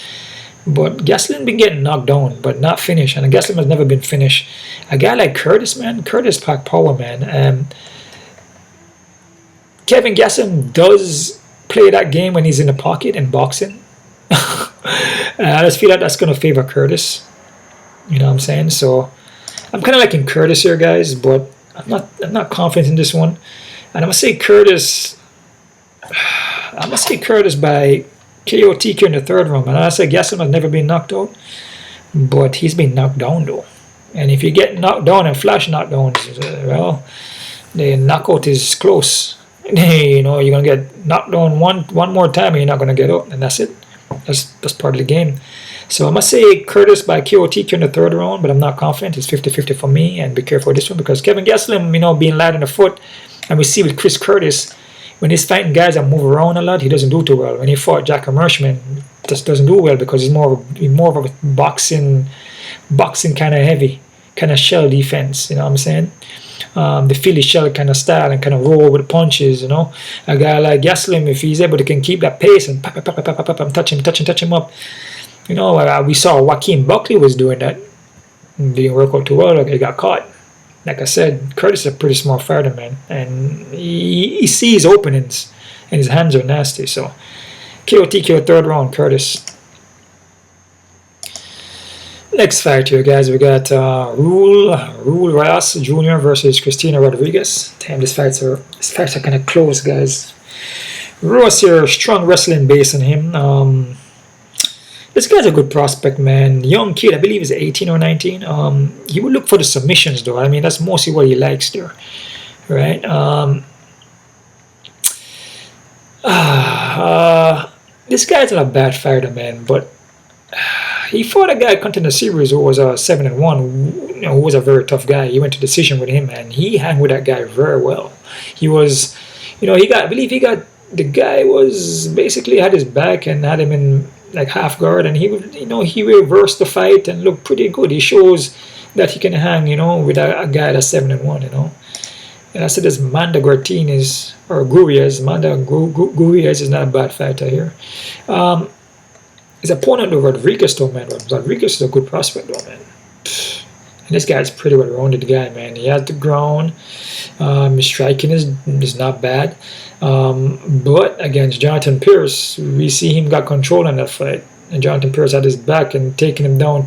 But Gastelum been getting knocked down, but not finished. And Gastelum has never been finished. A guy like Curtis, man, Curtis pack power, man. Kevin Gastelum does play that game when he's in the pocket in boxing. I just feel like that's going to favor Curtis. You know what I'm saying? So I'm kind of liking Curtis here, guys, but I'm not confident in this one. And I'm gonna say Curtis by KOTK in the 3rd round. And I say Gastelum has never been knocked out, but he's been knocked down though. And if you get knocked down and flash knockdowns, well, the knockout is close. You know, you're gonna get knocked down one more time, and you're not gonna get up, and that's it. That's part of the game. So I must say Curtis by KOTK in the 3rd round, but I'm not confident. It's 50-50 for me, and be careful with this one because Kevin Gastelum, you know, being light on the foot, and we see with Chris Curtis, when he's fighting guys that move around a lot, he doesn't do too well. When he fought Jack Meerschaert, just doesn't do well because he's more of a boxing kind of heavy, kind of shell defense. You know what I'm saying? The Philly shell kind of style and kind of roll with punches, you know. A guy like Gastelum, if he's able to can keep that pace and pop, touch him up. You know, we saw Joaquin Buckley was doing that. Didn't work out too well. Like, he got caught. Like I said, Curtis is a pretty smart fighter, man. And he sees openings, and his hands are nasty. So, KOTK 3rd round, Curtis. Next fight here, guys. We got Raul Rosas Jr. versus Christina Rodriguez. Damn, these fights are kind of close, guys. Ross here, strong wrestling base on him. This guy's a good prospect, man. Young kid, I believe he's 18 or 19. He would look for the submissions, though. I mean, that's mostly what he likes there, right? This guy's not a bad fighter, man, but he fought a guy contender series who was 7-1, you know, who was a very tough guy. He went to decision with him, and he hung with that guy very well. He was, you know, the guy was basically had his back and had him in like half guard, and he reversed the fight and looked pretty good. He shows that he can hang, you know, with a guy that's 7-1, you know. And I said this Manda Gutierrez is not a bad fighter here. His opponent, though, Rodriguez, though, man. Rodriguez is a good prospect, though, man. And this guy's pretty well-rounded guy, man. He has the ground. His striking is not bad. But against Jonathan Pierce, we see him got control in that fight. And Jonathan Pierce had his back and taking him down.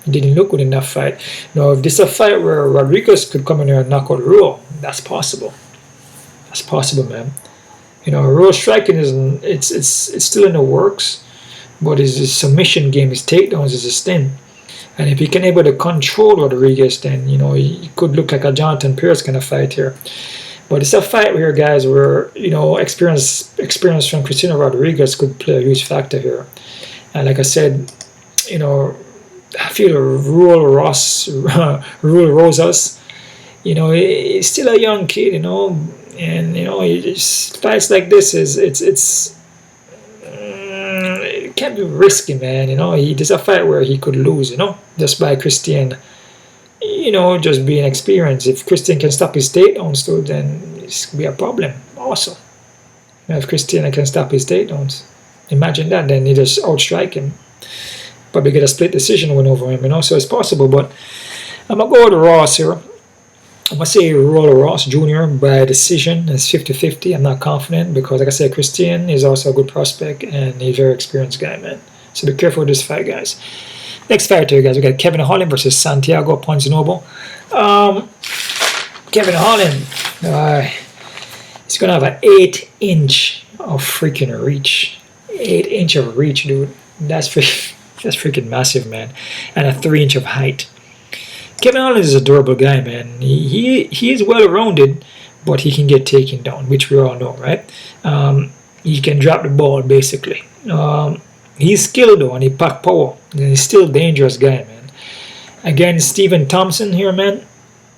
It didn't look good in that fight. Now, if this is a fight where Rodriguez could come in here and knock out Raul, that's possible. That's possible, man. You know, Raul striking it's still in the works, but his submission game, his takedowns is his thing. And if he can able to control Rodriguez, then, you know, he could look like a Jonathan Pierce kind of fight here. But it's a fight here, guys, where, you know, experience from Cristiano Rodriguez could play a huge factor here. And like I said, you know, I feel Raul Rosas, you know, he's still a young kid, you know, and, you know, fights like this it can't be risky, man. You know, there's a fight where he could lose, you know, just by Christian, you know, just being experienced. If Christian can stop his takedowns, too, then it's going to be a problem also. You know, if Christian can stop his takedowns, imagine that, then he just outstrike him. Probably get a split decision win over him, you know, so it's possible. But I'm going to go with Ross here. I'm going to say Raul Rosas Jr. by decision. It's 50-50. I'm not confident because, like I said, Christian is also a good prospect and he's a very experienced guy, man. So be careful with this fight, guys. Next fight here, guys. We got Kevin Holland versus Santiago Ponzinibbio. Kevin Holland, he's going to have an 8-inch of freaking reach. 8-inch of reach, dude. That's freaking massive, man. And a 3-inch of height. Kevin Holland is a durable guy, man. He is well-rounded, but he can get taken down, which we all know, right? He can drop the ball, basically. He's skilled, though, and he pack power. And he's still a dangerous guy, man. Again, Stephen Thompson here, man.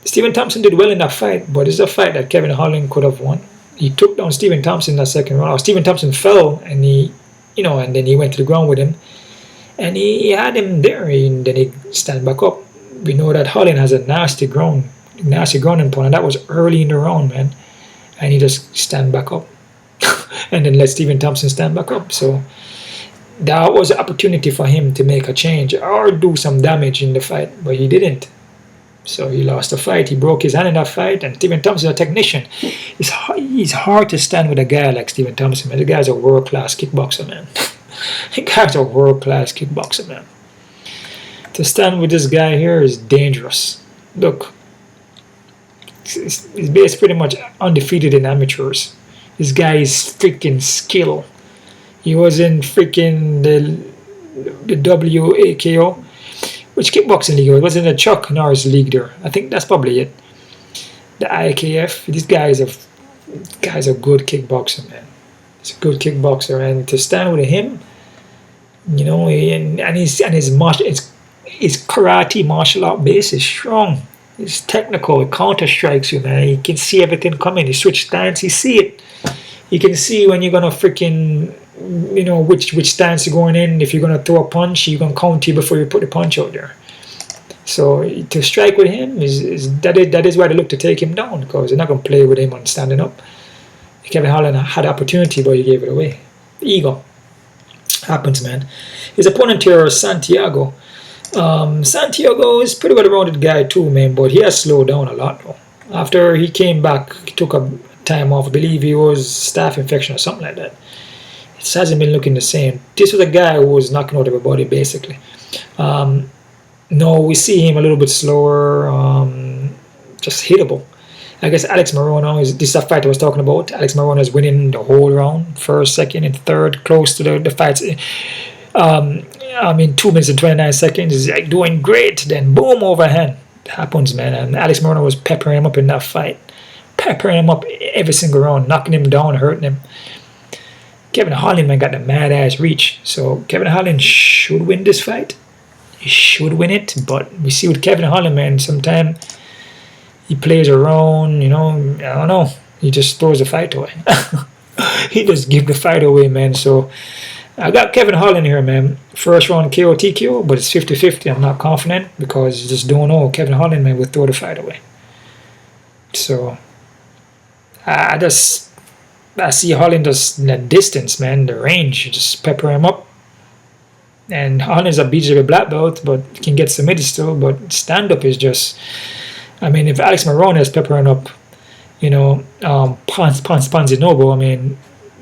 Stephen Thompson did well in that fight, but it's a fight that Kevin Holland could have won. He took down Stephen Thompson in that second round. Stephen Thompson fell, and and then he went to the ground with him. And he had him there, and then he stand back up. We know that Holland has a nasty ground opponent, and that was early in the round, man. And he just stand back up. And then let Stephen Thompson stand back up. So that was an opportunity for him to make a change or do some damage in the fight, but he didn't. So he lost the fight. He broke his hand in that fight, and Stephen Thompson is a technician. He's hard to stand with a guy like Stephen Thompson, man. The guy's a world-class kickboxer, man. The guy's a world-class kickboxer, man. To stand with this guy here is dangerous. Look, he's pretty much undefeated in amateurs. This guy is freaking skill. He was in freaking the WAKO, which kickboxing league? It was in the Chuck Norris league there. I think that's probably it. The IKF. This guy is a good kickboxer, man. He's a good kickboxer, and to stand with him, you know, his karate martial art base is strong. It's technical. It counter strikes you, man. You can see everything coming. You switch stance, you see it. You can see when you're gonna freaking, you know, which stance you're going in. If you're gonna throw a punch, you're gonna counter before you put the punch out there. So to strike with him that is why they look to take him down, because they're not gonna play with him on standing up. Kevin Holland had the opportunity, but he gave it away. Ego happens, man. His opponent here is Santiago. Santiago is pretty well-rounded guy too, man, but he has slowed down a lot though. After he came back, he took a time off. I believe he was staph infection or something like that. It hasn't been looking the same. This was a guy who was knocking out everybody, basically. No, we see him a little bit slower, just hittable. I guess Alex Morono this is a fight I was talking about. Alex Morono is winning the whole round, first, second, and third, close to the fights. 2 minutes and 29 seconds. He's like doing great. Then boom, overhand. It happens, man. And Alex Morono was peppering him up in that fight. Peppering him up every single round, knocking him down, hurting him. Kevin Holland, man, got the mad ass reach. So Kevin Holland should win this fight. He should win it. But we see with Kevin Holland, man, sometimes he plays around, you know, I don't know. He just throws the fight away. He just gives the fight away, man. So I got Kevin Holland here, man. First round KOTKO, but it's 50-50. I'm not confident because you just don't know. Kevin Holland, man, will throw the fight away. So I see Holland just in the distance, man, the range. You just pepper him up. And Holland's a BJJ black belt, but can get submitted still. But stand-up is just... I mean, if Alex Morono is peppering up, you know, Ponzinibbio, I mean,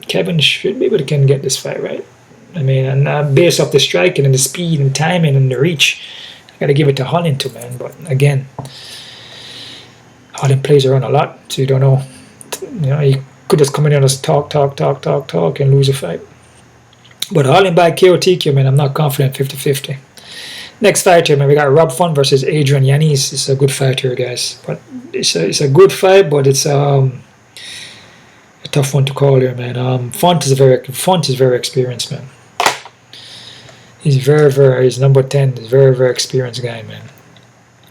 Kevin should be able to get this fight right. I mean, and based off the striking and the speed and timing and the reach, Got to give it to Holland too, man. But again, Holland plays around a lot, so you don't know. You know, he could just come in and just talk, and lose a fight. But Holland by KOTKO, man, I'm not confident 50-50. Next fight here, man, we got Rob Font versus Adrian Yanez. It's a good fight here, guys. But it's a good fight, but it's a tough one to call here, man. Font is very experienced, man. He's he's number 10. He's a very experienced guy, man.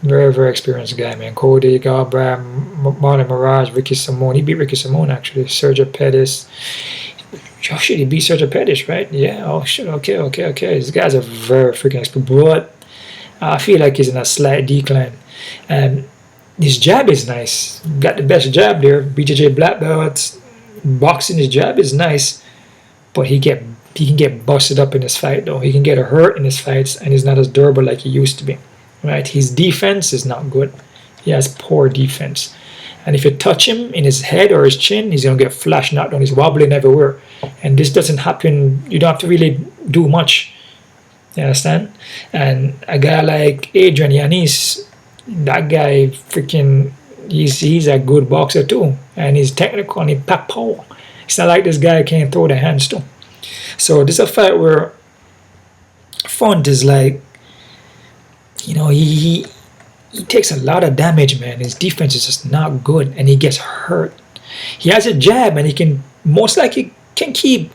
Very experienced guy, man. Cody, Galbraith, Marlon Mirage, Ricky Simone. He beat Ricky Simone, actually. Sergio Pettis. Oh, shit, he beat Sergio Pettis, right? Yeah, oh, shit, okay. These guys are very freaking experienced. But I feel like he's in a slight decline. His jab is nice. Got the best jab there. BJJ black belts. Boxing, his jab is nice. But he can get busted up in his fight, though. He can get hurt in his fights, and he's not as durable like he used to be. Right? His defense is not good. He has poor defense. And if you touch him in his head or his chin, he's going to get flash knocked down. He's wobbling everywhere. And this doesn't happen. You don't have to really do much. You understand? And a guy like Adrian Yanez, that guy freaking, he's a good boxer too. And he's technical and he pack power. It's not like this guy can't throw the hands too. So this is a fight where Font is like, you know, he takes a lot of damage, man. His defense is just not good, and he gets hurt. He has a jab, and he can most likely can keep,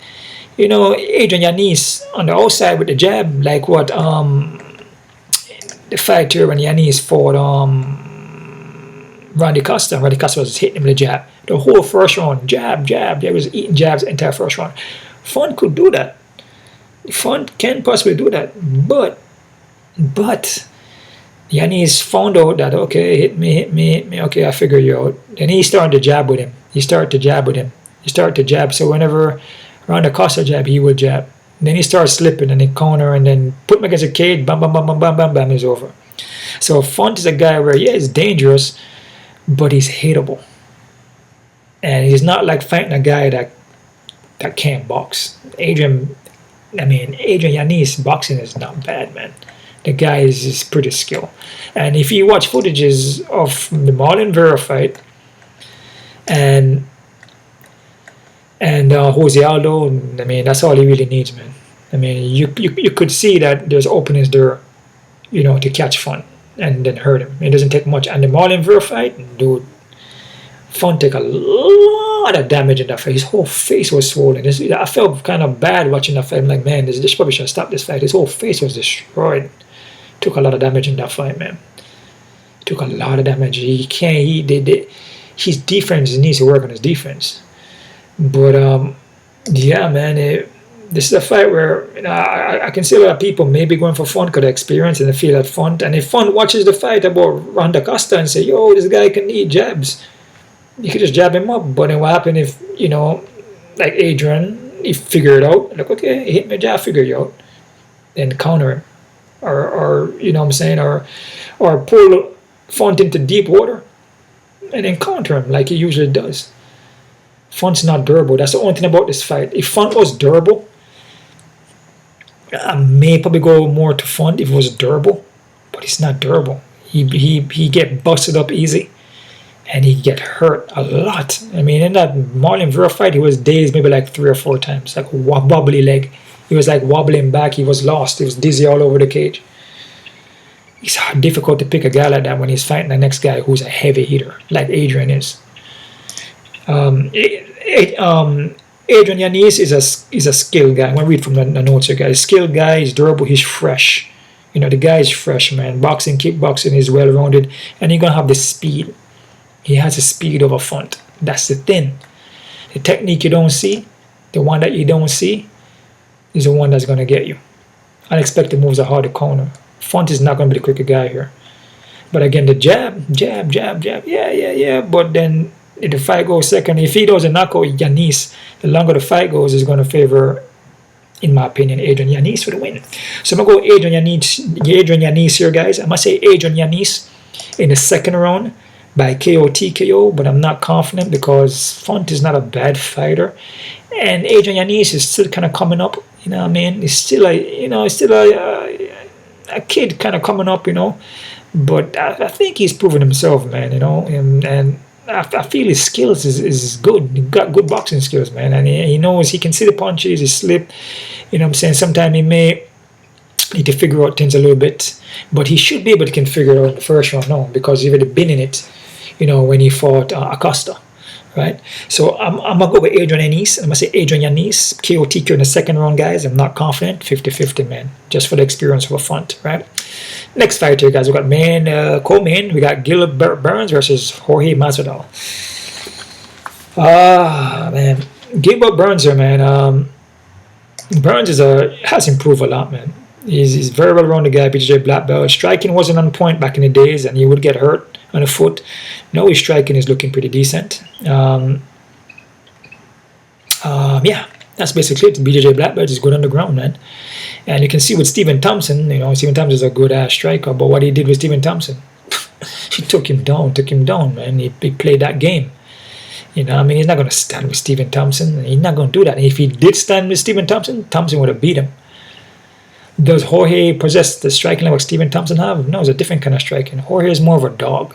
you know, Adrian Yanez on the outside with the jab, like what the fight here when Yanez fought Randy Costa. Randy Costa was hitting him with a jab. The whole first round, jab. They was eating jabs the entire first round. Font could do that. Font can possibly do that, but Yanez found out that, okay, hit me, okay, I figure you out. Then he started to jab with him. He started to jab. So whenever around the Costa jab, he would jab. Then he started slipping and he counter and then put him against a cage, bam, he's over. So Font is a guy where, yeah, he's dangerous, but he's hateable. And he's not like fighting a guy that can't box. Adrian Yanez boxing is not bad, man. The guy is pretty skilled. And if you watch footages of the Marlon Vera fight and Jose Aldo, I mean, that's all he really needs, man. I mean, you could see that there's openings there, you know, to catch Font and then hurt him. It doesn't take much. And the Marlon Vera fight, dude, Font took a lot of damage in that fight. His whole face was swollen. I felt kind of bad watching that fight. I'm like, man, this probably should stop this fight. His whole face was destroyed. Took a lot of damage in that fight, man. Took a lot of damage. His defense needs to work on his defense. But yeah, man, this is a fight where, you know, I can see a lot of people maybe going for Font because of experience and they feel that Font. And if Font watches the fight about Ronda Costa and say, yo, this guy can eat jabs, you could just jab him up. But then what happened if, you know, like Adrian, he figured it out, like, okay, he hit me a jab, figure you out, then counter him. Or you know what I'm saying, or pull Font into deep water and then counter him like he usually does. Font's not durable. That's the only thing about this fight. If Font was durable, I may probably go more to Font if it was durable, but he's not durable. He get busted up easy, and he get hurt a lot. I mean, in that Marlon Vera fight, he was dazed maybe like 3 or 4 times, like wobbly leg. He was like wobbling back. He was lost. He was dizzy all over the cage. It's difficult to pick a guy like that when he's fighting the next guy who's a heavy hitter, like Adrian is. Adrian Yanez is a skilled guy. I'm going to read from the notes here, guys. Skilled guy, he's durable, he's fresh. You know, the guy is fresh, man. Boxing, kickboxing is well-rounded, and he's going to have the speed. He has the speed of a Font. That's the thing. The technique you don't see, the one that you don't see, is the one that's going to get you. Unexpected moves are hard to counter. Font is not going to be the quicker guy here. But again, the jab, yeah. But then if the fight goes second, if he doesn't knock out Yanez, the longer the fight goes, is going to favor, in my opinion, Adrian Yanez for the win. So I'm going to go Adrian Yanez here, guys. I'm going to say Adrian Yanez in the second round by KOTKO, but I'm not confident because Font is not a bad fighter. And Adrian Yanez is still kind of coming up, you know what I mean? He's still a a kid kind of coming up, but I think he's proven himself, man, and I feel his skills is good. He got good boxing skills, man, and he knows he can see the punches, he slip. What I'm saying? Sometimes he may need to figure out things a little bit, but he should be able to figure it out in the first round now because he's already been in it, when he fought Acosta, right? So I'm going to go with Adrian Yanez. I'm going to say Adrian Yanez, KOTKO in the second round, guys. I'm not confident, 50-50, man, just for the experience of a front, right? Next fight here, guys, we got co-main. We got Gilbert Burns versus Jorge Masvidal. Man, Gilbert Burns here, man. Burns has improved a lot, man. He's very well rounded guy, BJJ black belt. Striking wasn't on point back in the days, and he would get hurt on the foot. Now his striking is looking pretty decent. Yeah, that's basically it. BJJ black belt is good on the ground, man. And you can see with Stephen Thompson, Stephen Thompson is a good ass striker, but what he did with Stephen Thompson, he took him down, man. He played that game. He's not going to stand with Stephen Thompson. He's not going to do that. And if he did stand with Stephen Thompson, Thompson would have beat him. Does Jorge possess the striking like Stephen Thompson have? No, it's a different kind of striking. Jorge is more of a dog.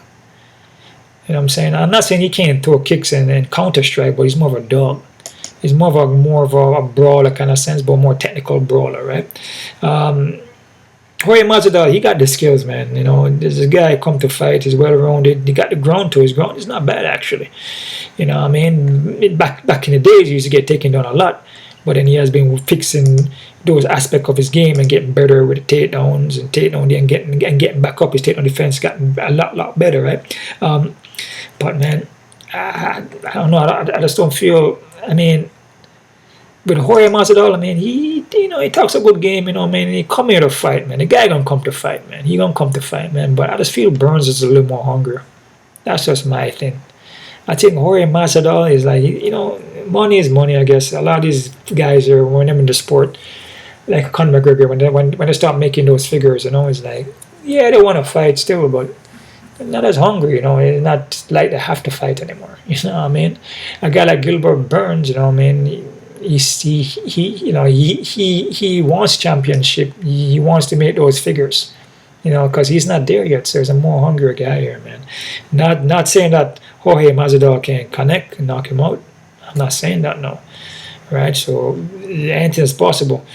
You know what I'm saying? I'm not saying he can't throw kicks and counter strike, but he's more of a dog. He's more of a brawler kind of sense, but more technical brawler, right? Jorge Masvidal, he got the skills, man. There's a guy come to fight. He's well rounded. He got the ground to his ground. It's not bad actually. Back in the days, he used to get taken down a lot, but then he has been fixing those aspects of his game and getting better with the takedowns and getting back up. His takedown defense gotten a lot better, right? But man, I don't know. I just don't feel. With Jorge Masvidal, he talks a good game, he come here to fight, man. The guy gonna come to fight, man. He gonna come to fight, man. But I just feel Burns is a little more hungry. That's just my thing. I think Jorge Masvidal is like, money is money, I guess. A lot of these guys are, when they're in the sport, like Conor McGregor, when they start making those figures, it's like, yeah, they want to fight still, but not as hungry, It's not like they have to fight anymore. You know what I mean? A guy like Gilbert Burns, he wants championship. He wants to make those figures, because he's not there yet. So there's a more hungry guy here, man. Not saying that Jorge Masvidal can connect and knock him out. I'm not saying that, no. Right? So anything is possible.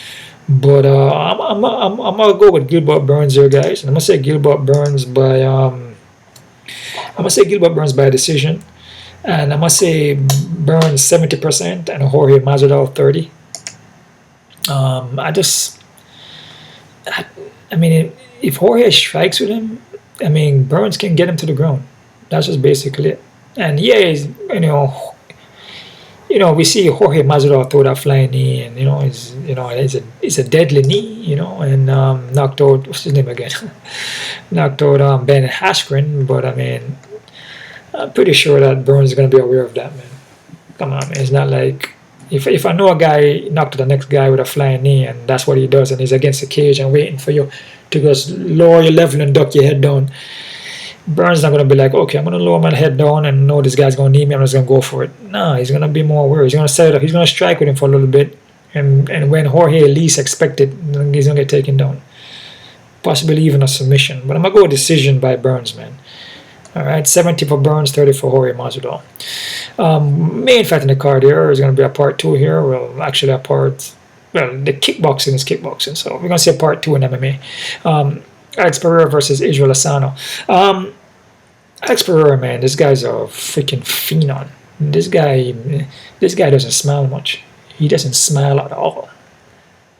But I'm gonna go with Gilbert Burns here, guys. And I'm gonna say Gilbert Burns by decision. And I'm gonna say Burns 70% and Jorge Masvidal 30%. If Jorge strikes with him, Burns can get him to the ground. That's just basically it. And yeah, we see Jorge Masvidal throw that flying knee, and it's a deadly knee, and knocked out, what's his name again? Knocked out Ben Askren, but I'm pretty sure that Burns is gonna be aware of that, man. Come on, man. It's not like if I know a guy knocked the next guy with a flying knee, and that's what he does, and he's against the cage and waiting for you to just lower your level and duck your head down. Burns not gonna be like, okay, I'm gonna lower my head down and know this guy's gonna need me. I'm just gonna go for it. No, he's gonna be more aware. He's gonna set it up. He's gonna strike with him for a little bit, and when Jorge least expected, he's gonna get taken down, possibly even a submission. But I'm gonna go with decision by Burns, man. All right, 70 for Burns, 30 for Jorge Masvidal. Main fight in the card here is going to be a part 2 here. Well, actually the kickboxing is kickboxing, so we're going to see a part 2 in MMA. Alex Pereira versus Israel Asano. Alex Pereira, man, this guy's a freaking phenom. This guy doesn't smile much. He doesn't smile at all.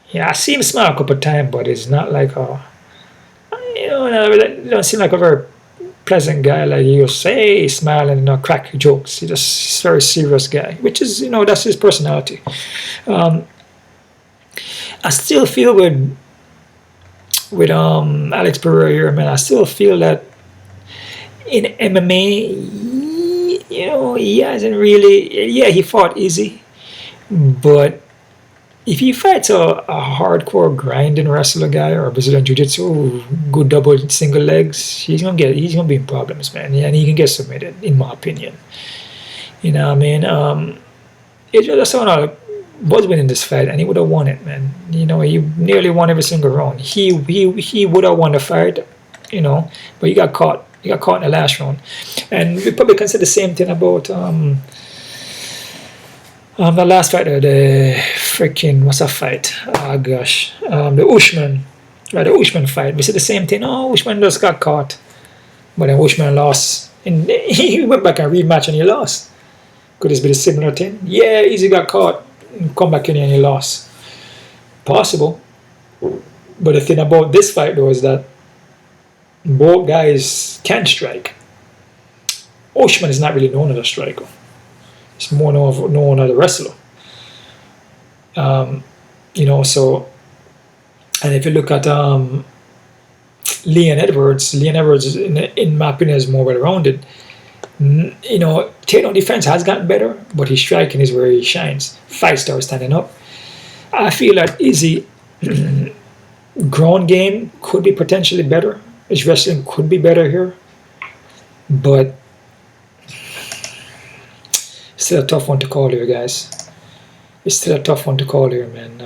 Yeah, I see him smile a couple of times, but it's not like it don't seem like a very pleasant guy, like he'll say, smiling and crack jokes. He's just a very serious guy, which is, that's his personality. I still feel with Alex Pereira here, man, I still feel that in MMA, he hasn't really, yeah, he fought easy, but if he fights a hardcore grinding wrestler guy or a Brazilian Jiu-Jitsu, good double single legs, he's gonna be in problems, man. Yeah, and he can get submitted, in my opinion. It's just was winning this fight, and he would have won it, man. You know, he nearly won every single round. He would have won the fight, you know, but he got caught. He got caught in the last round. And we probably can say the same thing about the last fight, the freaking, what's that fight? Oh gosh, the Usman, right? The Usman fight. We said the same thing. Oh, Usman just got caught, but then Usman lost, and he went back and rematch and he lost. Could this be the similar thing? Yeah, easy got caught, and come back in and he lost. Possible. But the thing about this fight though is that both guys can strike. Usman is not really known as a striker. He's more known as a wrestler. You know, so, and if you look at Leon Edwards, in my opinion, is more well-rounded. You know, takedown defense has gotten better, but his striking is where he shines. Fight star standing up. I feel that Izzy ground game could be potentially better. His wrestling could be better here, but still a tough one to call here, guys. It's still a tough one to call here, man.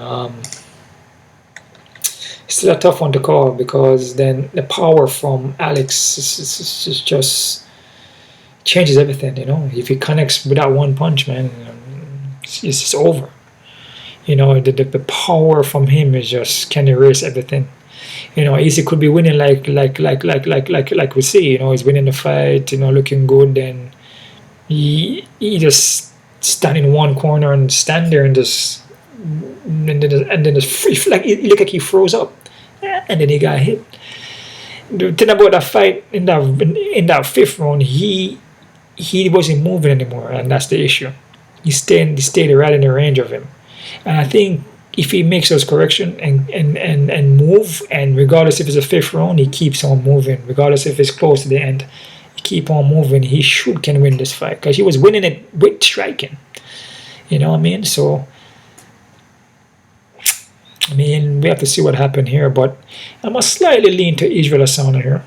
Still a tough one to call because then the power from Alex is just changes everything, you know. If he connects with that one punch, man, it's just over. You know, the power from him is just can erase everything. You know, Easy could be winning like we see. You know, he's winning the fight. You know, looking good. Then he just stand in one corner and stand there and just and then just free, like it looked like he froze up, and then he got hit. The thing about that fight in that fifth round, he wasn't moving anymore, and that's the issue. He stayed right in the range of him, and I think if he makes those corrections and move, and regardless if it's a fifth round, he keeps on moving. Regardless if it's close to the end, he keep on moving. He can win this fight because he was winning it with striking. You know what I mean? So, I mean, we have to see what happened here, but I must slightly lean to Israel Adesanya here.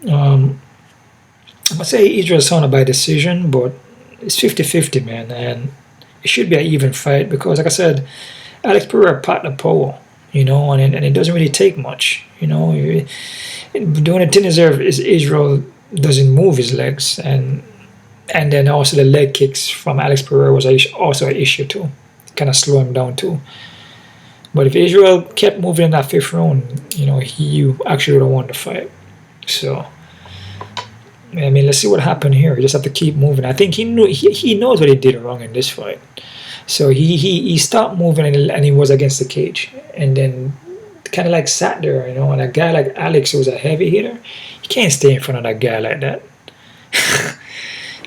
I'm going to say Israel Adesanya by decision, but it's 50-50, man, and it should be an even fight because, like I said, Alex Pereira packed the power, you know, and it doesn't really take much, you know. The only thing is Israel doesn't move his legs, and then also the leg kicks from Alex Pereira was also an issue too, kind of slow him down too. But if Israel kept moving in that fifth round, you know, he actually would have won the fight. So, I mean, let's see what happened here. You just have to keep moving. I think he knows what he did wrong in this fight. So he stopped moving and he was against the cage, and then kind of like sat there, you know. And a guy like Alex, who's a heavy hitter, he can't stay in front of that guy like that.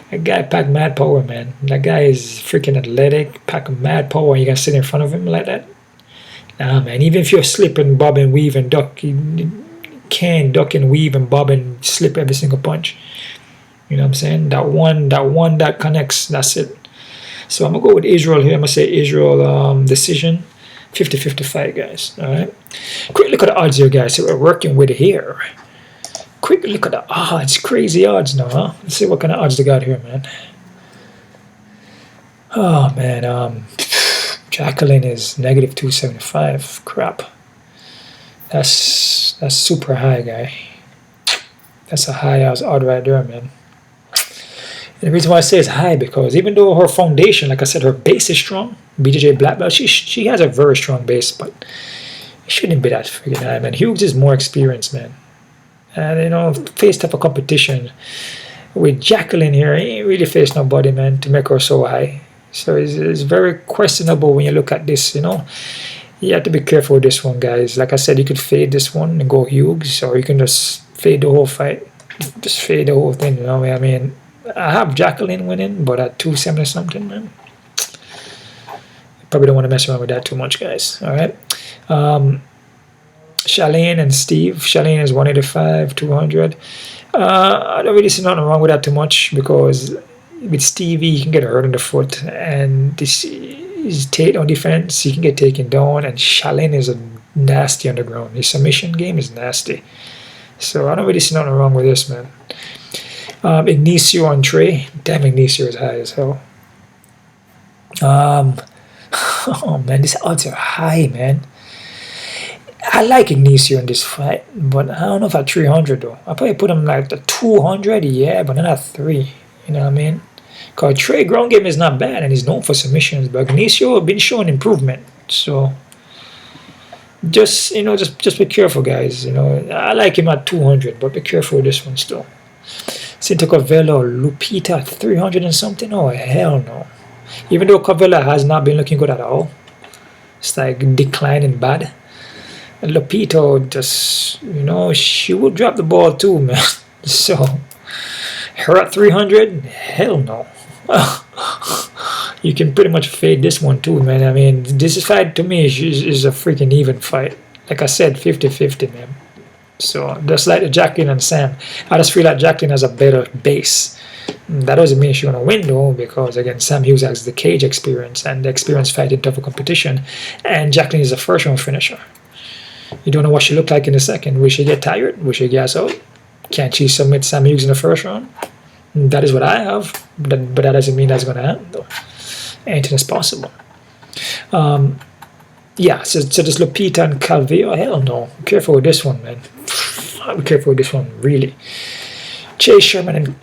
That guy packed mad power, man. That guy is freaking athletic, pack mad power, and you can sit in front of him like that. Nah, man. Even if you're slipping, bob and weave and duck, you can duck and weave and bob and slip every single punch. You know what I'm saying? That one that connects. That's it. So I'm going to go with Israel here. I'm going to say Israel decision. 50-50 fight, guys. All right. Quick look at the odds here, guys. So we're working with here. Quick look at the odds. Crazy odds now, huh? Let's see what kind of odds they got here, man. Oh, man. Jaqueline is -275. Crap. That's super high, guy. That's a high odds odd right there, man. And the reason why I say it's high because even though her foundation, like I said, her base is strong, BJJ black belt, she has a very strong base, but it shouldn't be that freaking high, man. Hughes is more experienced, man. And, you know, faced up a competition with Jaqueline here, he ain't really faced nobody, man, to make her so high. So it's very questionable when you look at this, you know. You have to be careful with this one, guys. Like I said, you could fade this one and go Hughes, or you can just fade the whole fight. Just fade the whole thing, you know what I mean? I have Jaqueline winning, but at 270 something, man. Probably don't want to mess around with that too much, guys. All right. Shayilan and Steve. Shayilan is 185, 200. I don't really see nothing wrong with that too much because with Stevie, he can get hurt in the foot, and this is takedown defense. He can get taken down, and Shayilan is a nasty on the ground. His submission game is nasty. So I don't really see nothing wrong with this, man. Ignacio on Trey. Damn, Ignacio is high as hell. Oh man, these odds are high, man. I like Ignacio in this fight, but I don't know if at 300 though. I probably put him like the 200, yeah, but not at 3. You know what I mean? Because Trey ground game is not bad and he's known for submissions, but Ignacio have been showing improvement. So just just be careful, guys. I like him at 200, but be careful with this one still. Sinto Covelo, Lupita 300 and something? Oh hell no. Even though Covelo has not been looking good at all, it's like declining bad. And Lupita just, she will drop the ball too, man. So her at 300, hell no. You can pretty much fade this one too, man. I mean, this fight to me is a freaking even fight. Like I said, 50-50, man. So just like the Jaqueline and Sam, I just feel like Jaqueline has a better base. That doesn't mean she's gonna win though, because again, Sam Hughes has the cage experience and the experience fighting tougher competition, and Jaqueline is a first round finisher. You don't know what she looked like in the second. Will she get tired? Will she gas out? Can't she submit Sam Hughes in the first round? That is what I have, but that doesn't mean that's gonna happen though. Anything is possible. Yeah, so this Lupita and Calvillo, hell no. Be careful with this one, man. Be careful with this one, really. Chase Sherman and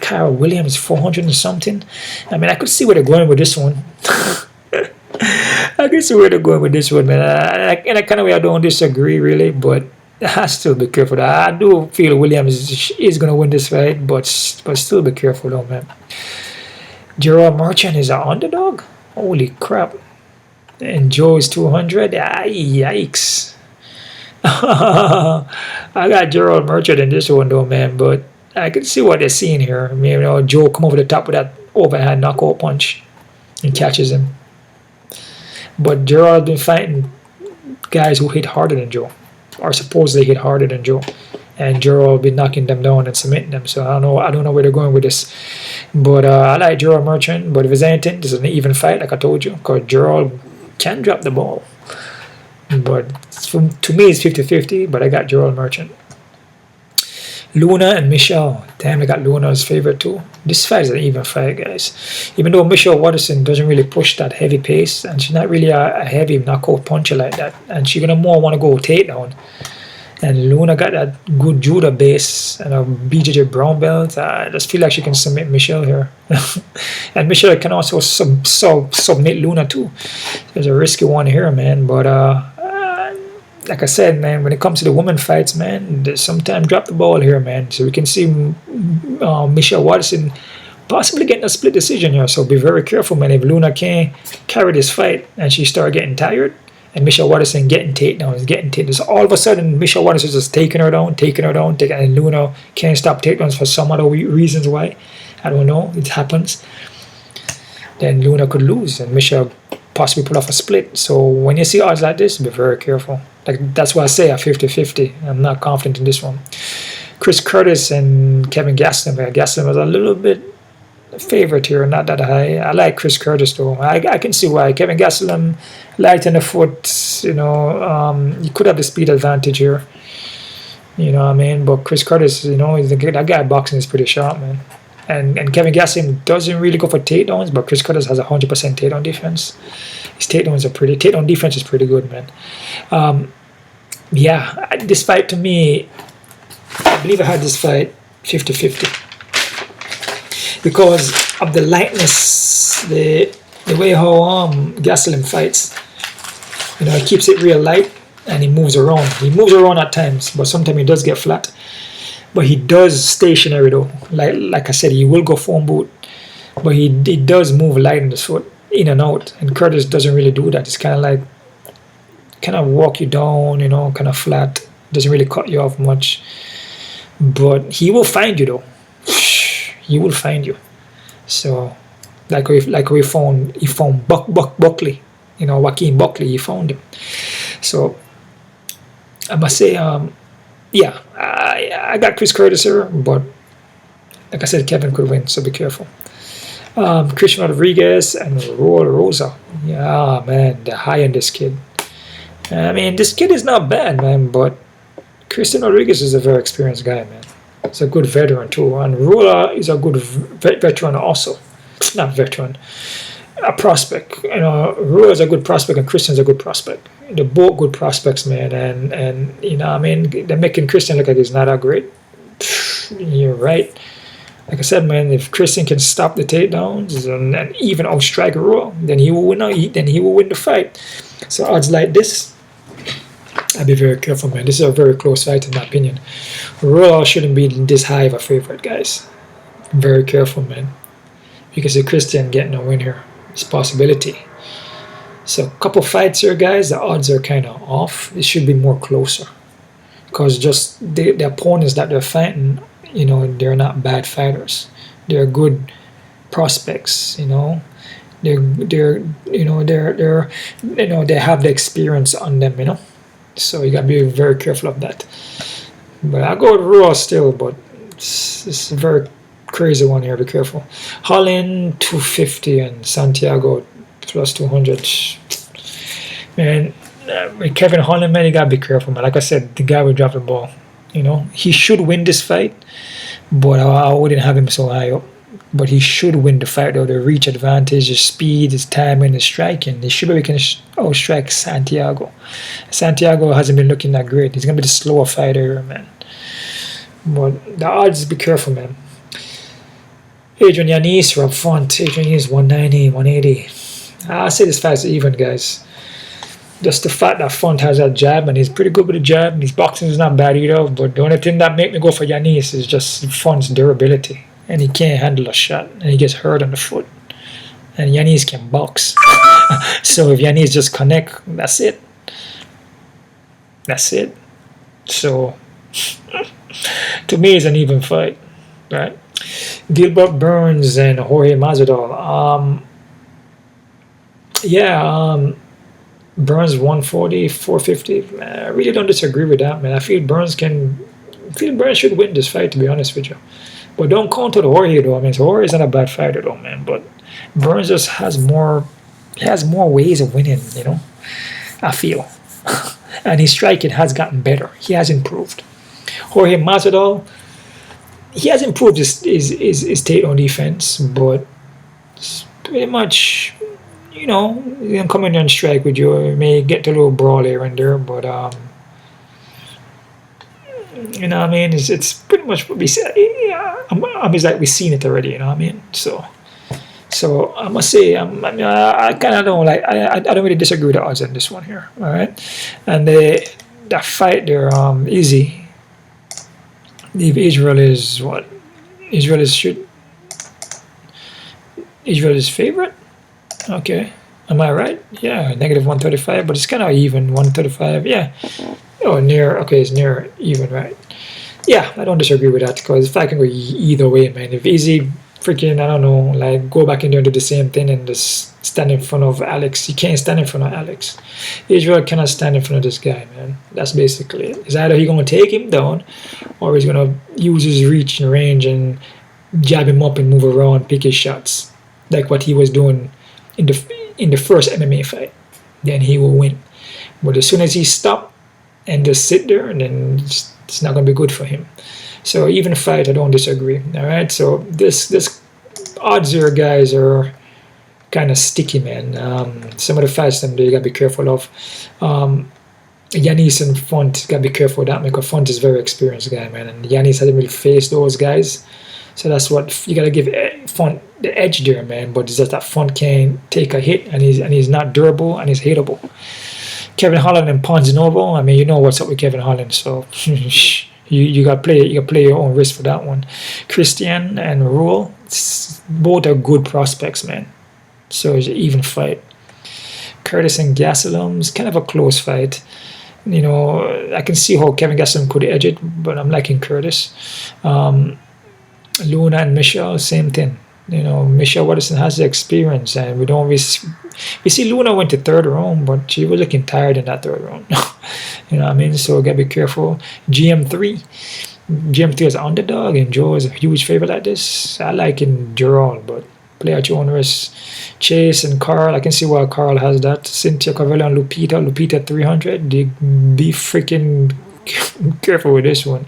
Karl Williams, 400 and something. I mean, I could see where they're going with this one. I can see where they're going with this one, man. In a kind of way, I don't disagree, really, but I still be careful. I do feel Williams is going to win this fight, but still be careful, though, man. Gerald Meerschaert is an underdog? Holy crap. And Joe is 200? Yikes. I got Gerald Meerschaert in this one, though, man, but I can see what they're seeing here. I mean, Joe come over the top with that overhand knockout punch and catches him. But Gerald been fighting guys who hit harder than Joe, or supposedly hit harder than Joe, and Gerald been knocking them down and submitting them. So I don't know where they're going with this. But I like Gerald Meerschaert. But if it's anything, this is an even fight, like I told you, because Gerald can drop the ball. But to me, it's 50-50. But I got Gerald Meerschaert. Luna and Michelle. Damn, I got Luna as favorite too. This fight is an even fight, guys. Even though Michelle Watterson doesn't really push that heavy pace, and she's not really a heavy knockout puncher like that, and she's gonna more want to go takedown. And Luna got that good judo base and a BJJ brown belt. I just feel like she can submit Michelle here. And Michelle can also submit Luna too. There's a risky one here, man. But like I said, man, when it comes to the women fights, man, they sometimes drop the ball here, man. So we can see Michelle Watterson possibly getting a split decision here. So be very careful, man. If Luna can't carry this fight and she start getting tired, and Michelle Watterson getting takedowns, so all of a sudden Michelle Watterson is just taking her down, and Luna can't stop takedowns for some other reasons why. I don't know. It happens. Then Luna could lose, and Michelle possibly pull off a split. So when you see odds like this, be very careful. Like that's why I say a 50-50. I'm not confident in this one. Chris Curtis and Kevin Gastelum. Gastelum was a little bit favorite here, not that high. I like Chris Curtis though. I can see why. Kevin Gastelum light in the foot. He could have the speed advantage here. You know what I mean? But Chris Curtis, that guy boxing is pretty sharp, man. And Kevin Gastelum doesn't really go for takedowns, but Chris Curtis has 100% takedown defense. His takedown defense is pretty good, man. Yeah, this fight to me, I believe I had this fight 50-50 because of the lightness, the way how Gastelum fights. He keeps it real light and he moves around. He moves around at times, but sometimes he does get flat. But he does stationary though. Like I said, he will go phone boot, but he does move light in his foot, in and out. And Curtis doesn't really do that. It's kind of walk you down, kind of flat. Doesn't really cut you off much. But he will find you though. He will find you. So like we found Buckley, Joaquin Buckley. He found him. So I must say, yeah, I got Chris Curtis here, but like I said, Kevin could win, so be careful. Christian Rodriguez and Raul Rosas. Yeah, man, they're high on this kid. I mean, this kid is not bad, man, but Christian Rodriguez is a very experienced guy, man. He's a good veteran, too. And Raul is a good veteran also. Not veteran. a prospect. You know, Rua is a good prospect and Christian's a good prospect. They're both good prospects, man. And you know, I mean, they're making Christian look like he's not that great. You're right. Like I said, man, if Christian can stop the takedowns and even outstrike Rua, then he will win. Then he will win the fight. So odds like this, I'd be very careful, man. This is a very close fight, in my opinion. Rua shouldn't be this high of a favorite, guys. Very careful, man. Because the Christian getting a win here. It's a possibility. So a couple fights here, guys, the odds are kind of off. It should be more closer. Because just the opponents that they're fighting, you know, they're not bad fighters. They're good prospects, you know. They have the experience on them, you know. So you gotta be very careful of that. But I go with Raw still, but it's a very crazy one here. Be careful. Holland 250 and Santiago plus 200. Man, with Kevin Holland, man, you gotta be careful, man. Like I said, the guy will drop the ball. You know, he should win this fight, but I wouldn't have him so high up. But he should win the fight, though. The reach advantage, his speed, his timing, his striking. He should be able to outstrike Santiago. Santiago hasn't been looking that great. He's going to be the slower fighter, man. But the odds, be careful, man. Adrian Yanez from front. Adrian Yanez 190, 180. I say this fight's even, guys. Just the fact that Font has that jab, and he's pretty good with the jab, and his boxing is not bad either. But the only thing that make me go for Yanez is just Font's durability. And he can't handle a shot, and he gets hurt on the foot. And Yanez can box. So if Yanez just connect, that's it. That's it. So to me, it's an even fight, right? Gilbert Burns and Jorge Masvidal. Burns 140, 450. I really don't disagree with that, man. I feel Burns should win this fight, to be honest with you. But don't count out Jorge, though. I mean, Jorge isn't a bad fighter, though, man. But Burns just has more ways of winning, you know. I feel. And his striking has gotten better. He has improved. Jorge Masvidal, he has improved his takedown defense, but it's pretty much, you know, he can come in there and strike with you. He may get a little brawl here and there, but you know what I mean? It's pretty much what we said. Yeah, it's like we've seen it already. You know what I mean? So I must say, I kind of don't like. I don't really disagree with the odds on this one here. All right, and that fight there, easy. If Israel is what? Israel is favorite. Okay, am I right? Yeah, negative 135, but it's kind of even 135. Yeah. Oh, near. Okay, it's near even, right? Yeah, I don't disagree with that, because if I can go either way, man. If Easy freaking, I don't know, like go back in there and do the same thing and just stand in front of Alex. He can't stand in front of Alex. Israel cannot stand in front of this guy, man. That's basically it. It's either he's going to take him down, or he's going to use his reach and range and jab him up and move around, pick his shots, like what he was doing in the first MMA fight. Then he will win. But as soon as he stops and just sit there, and then it's not going to be good for him. So even fight, I don't disagree. All right, so this odds here, guys, are kind of sticky, man. Some of the fights them you got to be careful of. Yanez and Font, got to be careful of that, because Font is a very experienced guy, man, and Yanez hasn't really faced those guys. So that's what you got to give Font the edge there, man. But it's just that Font can take a hit, and he's not durable, and he's hittable. Kevin Holland and Ponzinovo, I mean, you know what's up with Kevin Holland, so you got to play your own risk for that one. Christian and Raul, both are good prospects, man. So it's an even fight. Curtis and Gastelum is kind of a close fight. You know, I can see how Kevin Gastelum could edge it, but I'm liking Curtis. Luna and Michelle, same thing. You know, Michelle Watterson has the experience, and we see Luna went to third round, but she was looking tired in that third round. You know what I mean? So gotta be careful. GM3 is an underdog, and Joe is a huge favorite like this. I like Gerald, but play at your own risk. Chase and Carl, I can see why Carl has that. Cynthia Cavallo and Lupita 300. They be freaking Careful with this one.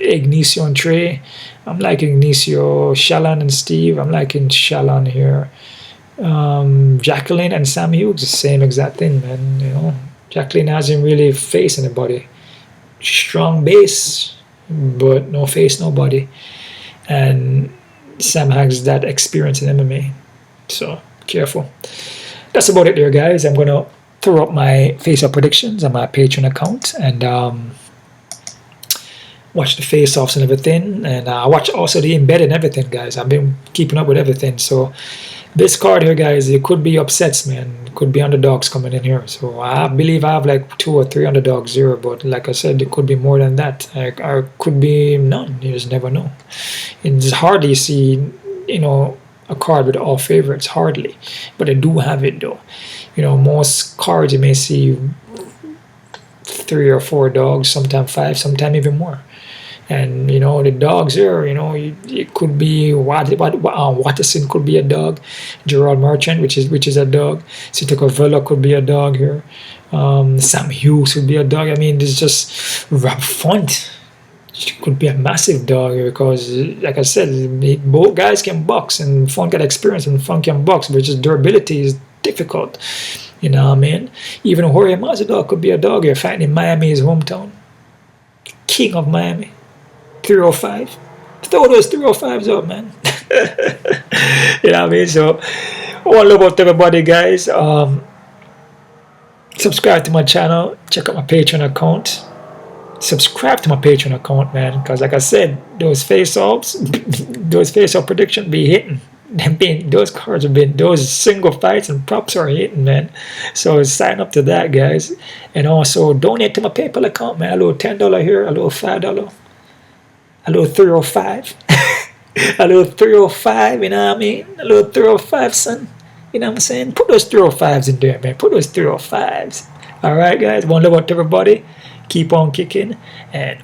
Ignacio and Trey. I'm liking Ignacio. Shayilan and Steve. I'm liking Shayilan here. Jaqueline and Sam Hughes, the same exact thing, man. You know, Jaqueline hasn't really faced anybody. Strong base, but no face, nobody. And Sam has that experience in MMA. So careful. That's about it there, guys. I'm gonna throw up my face-off predictions on my Patreon account and watch the face-offs and everything. And I watch also the embedded and everything, guys. I've been keeping up with everything. So this card here, guys, it could be upsets, man. It could be underdogs coming in here. So I believe I have like 2 or 3 underdogs here. But like I said, it could be more than that. Or could be none. You just never know. It's hardly see, you know, a card with all favorites. Hardly. But I do have it, though. You know, most cards you may see 3 or 4 dogs, sometimes 5, sometimes even more. And, you know, the dogs here, you know, it could be Watterson could be a dog. Gerald Meerschaert, which is a dog. Sitoko Vela could be a dog here. Sam Hughes would be a dog. I mean, there's just Rob Font. It could be a massive dog here because, like I said, both guys can box. And Font got experience and Font can box, but just durability is difficult. You know what I mean? Even Jorge Masvidal could be a dog here fighting in Miami, his hometown. King of Miami. 305. Throw those 305s up, man. You know what I mean? So, all about everybody, guys. Subscribe to my channel. Check out my Patreon account. Subscribe to my Patreon account, man. Because, like I said, those face-offs, those face-off predictions be hitting. Those cards have been, those single fights and props are hitting, man. So sign up to that, guys. And also donate to my PayPal account, man. A little $10 here, a little $5. A little 305. A little 305, you know what I mean? A little 305, son. You know what I'm saying? Put those 305s in there, man. Put those 305s. All right, guys. One love out to everybody. Keep on kicking. And